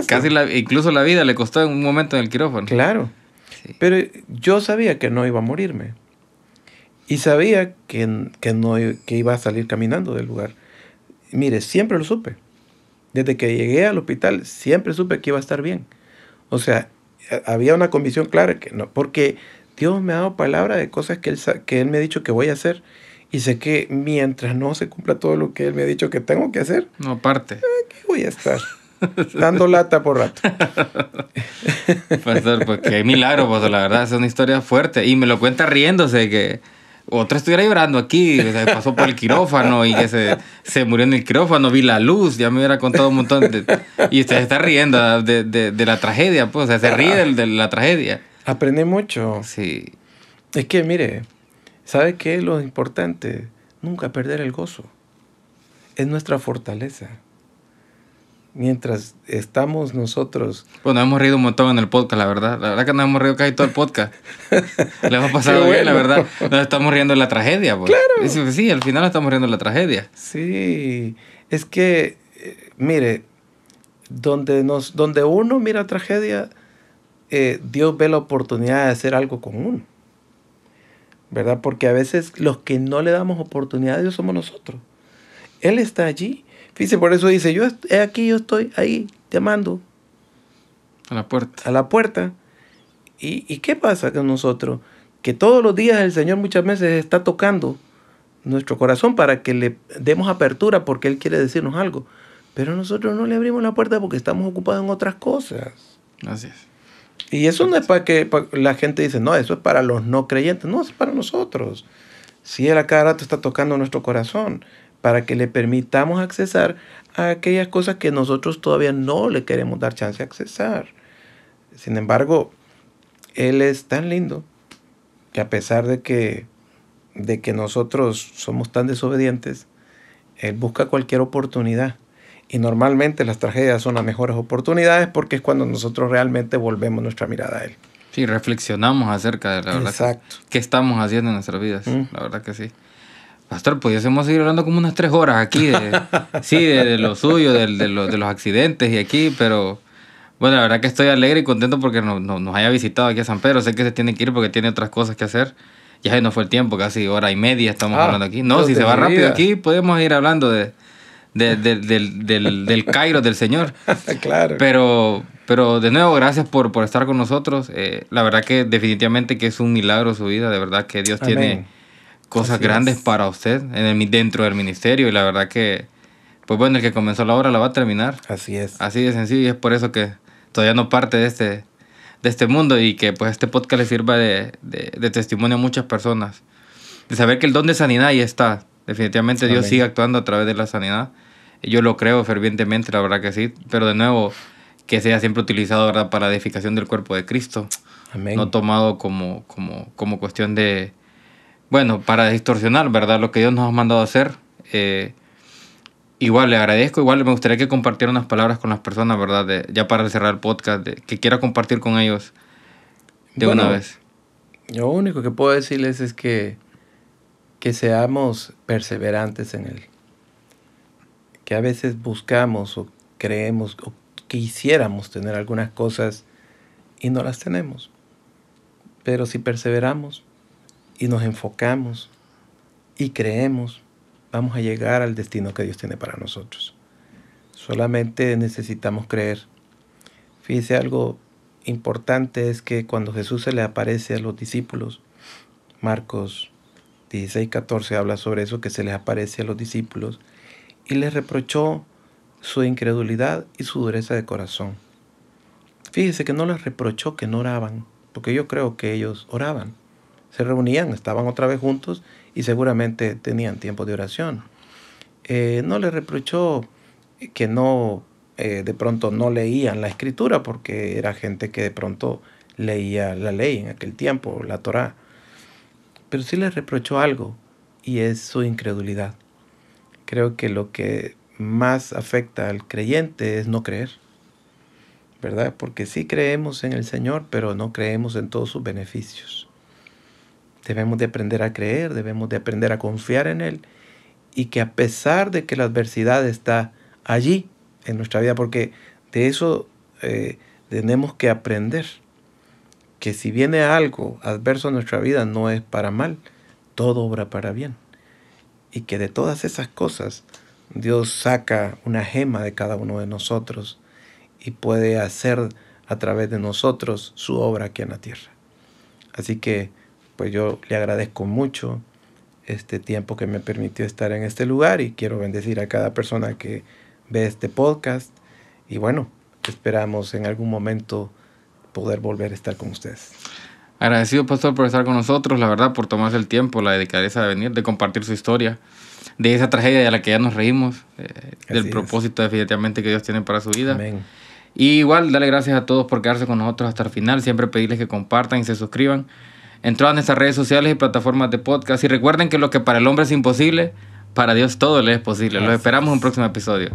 casi incluso la vida le costó en un momento en el quirófano. Claro. Sí. Pero yo sabía que no iba a morirme. Y sabía que iba a salir caminando del lugar. Mire, siempre lo supe. Desde que llegué al hospital, siempre supe que iba a estar bien. O sea, había una convicción clara que no, porque Dios me ha dado palabra de cosas que Él me ha dicho que voy a hacer. Y sé que mientras no se cumpla todo lo que Él me ha dicho que tengo que hacer, no, aparte. Aquí voy a estar dando lata por rato. Pastor, pues que milagro, pues la verdad, es una historia fuerte. Y me lo cuenta riéndose, que otro estuviera llorando aquí, se pasó por el quirófano y que se murió en el quirófano, vi la luz, ya me hubiera contado un montón y usted se está riendo de la tragedia, pues, o sea, se ríe de la tragedia. Aprendí mucho. Sí. Es que, mire, ¿sabe qué es lo importante? Nunca perder el gozo. Es nuestra fortaleza. mientras estamos nosotros... Bueno, hemos reído un montón en el podcast, la verdad. La verdad que nos hemos reído casi todo el podcast. Le hemos pasado bien, la verdad. Nos estamos riendo de la tragedia, pues. Claro. Sí, al final estamos riendo de la tragedia. Sí, es que, mire, donde uno mira tragedia, Dios ve la oportunidad de hacer algo con uno, ¿verdad? Porque a veces los que no le damos oportunidad a Dios somos nosotros. Él está allí. Fíjese, por eso dice, yo estoy ahí, llamando. A la puerta. A la puerta. ¿Y qué pasa con nosotros? Que todos los días el Señor muchas veces está tocando nuestro corazón para que le demos apertura porque Él quiere decirnos algo. Pero nosotros no le abrimos la puerta porque estamos ocupados en otras cosas. Así es. Y eso no es para que la gente dice, no, eso es para los no creyentes. No, es para nosotros. Si Él a cada rato está tocando nuestro corazón para que le permitamos accesar a aquellas cosas que nosotros todavía no le queremos dar chance de accesar. Sin embargo, Él es tan lindo que a pesar de que nosotros somos tan desobedientes, Él busca cualquier oportunidad. Y normalmente las tragedias son las mejores oportunidades porque es cuando nosotros realmente volvemos nuestra mirada a Él. Sí, reflexionamos acerca de la verdad. Exacto. ¿Qué estamos haciendo en nuestras vidas? La verdad que sí. Pastor, pudiésemos seguir hablando como unas 3 horas aquí de lo suyo, de los accidentes y aquí, pero bueno, la verdad que estoy alegre y contento porque nos haya visitado aquí a San Pedro. Sé que se tiene que ir porque tiene otras cosas que hacer. Ya no fue el tiempo, casi 1:30 estamos hablando aquí. No, si se va rápido aquí, podemos ir hablando del Cairo del Señor. Claro. Pero de nuevo, gracias por estar con nosotros. La verdad que definitivamente que es un milagro su vida. De verdad que Dios tiene cosas grandes para usted dentro del ministerio. Y la verdad que, pues bueno, el que comenzó la obra la va a terminar. Así es. Así de sencillo. Y es por eso que todavía no parte de este mundo. Y que pues este podcast le sirva de testimonio a muchas personas. De saber que el don de sanidad ahí está. Definitivamente Dios sigue actuando a través de la sanidad. Yo lo creo fervientemente, la verdad que sí. Pero de nuevo, que sea siempre utilizado, ¿verdad?, para la edificación del cuerpo de Cristo. Amén. No tomado como cuestión de... Bueno, para distorsionar, ¿verdad?, lo que Dios nos ha mandado a hacer. Igual le agradezco. Igual me gustaría que compartiera unas palabras con las personas, ¿verdad? Ya para cerrar el podcast, que quiera compartir con ellos una vez. Lo único que puedo decirles es que seamos perseverantes en Él. Que a veces buscamos o creemos o quisiéramos tener algunas cosas y no las tenemos. Pero si perseveramos y nos enfocamos y creemos, vamos a llegar al destino que Dios tiene para nosotros. Solamente necesitamos creer. Fíjese, algo importante es que cuando Jesús se le aparece a los discípulos, Marcos 16:14 habla sobre eso, que se les aparece a los discípulos y les reprochó su incredulidad y su dureza de corazón. Fíjese que no les reprochó que no oraban, porque yo creo que ellos oraban. Se reunían, estaban otra vez juntos y seguramente tenían tiempo de oración. No les reprochó que no, de pronto no leían la Escritura, porque era gente que de pronto leía la ley en aquel tiempo, la Torá. Pero sí les reprochó algo, y es su incredulidad. Creo que lo que más afecta al creyente es no creer, ¿verdad? Porque sí creemos en el Señor, pero no creemos en todos sus beneficios. Debemos de aprender a creer, debemos de aprender a confiar en Él, y que a pesar de que la adversidad está allí en nuestra vida, porque de eso tenemos que aprender, que si viene algo adverso a nuestra vida no es para mal, todo obra para bien. Y que de todas esas cosas Dios saca una gema de cada uno de nosotros y puede hacer a través de nosotros su obra aquí en la tierra. Así que pues yo le agradezco mucho este tiempo que me permitió estar en este lugar, y quiero bendecir a cada persona que ve este podcast. Y bueno, esperamos en algún momento poder volver a estar con ustedes. Agradecido, pastor, por estar con nosotros, la verdad, por tomarse el tiempo, la delicadeza de venir, de compartir su historia, de esa tragedia de la que ya nos reímos, del propósito definitivamente que Dios tiene para su vida. Amén. Y igual, darle gracias a todos por quedarse con nosotros hasta el final. Siempre pedirles que compartan y se suscriban en todas nuestras redes sociales y plataformas de podcast. Y recuerden que lo que para el hombre es imposible, para Dios todo le es posible. Los esperamos en un próximo episodio.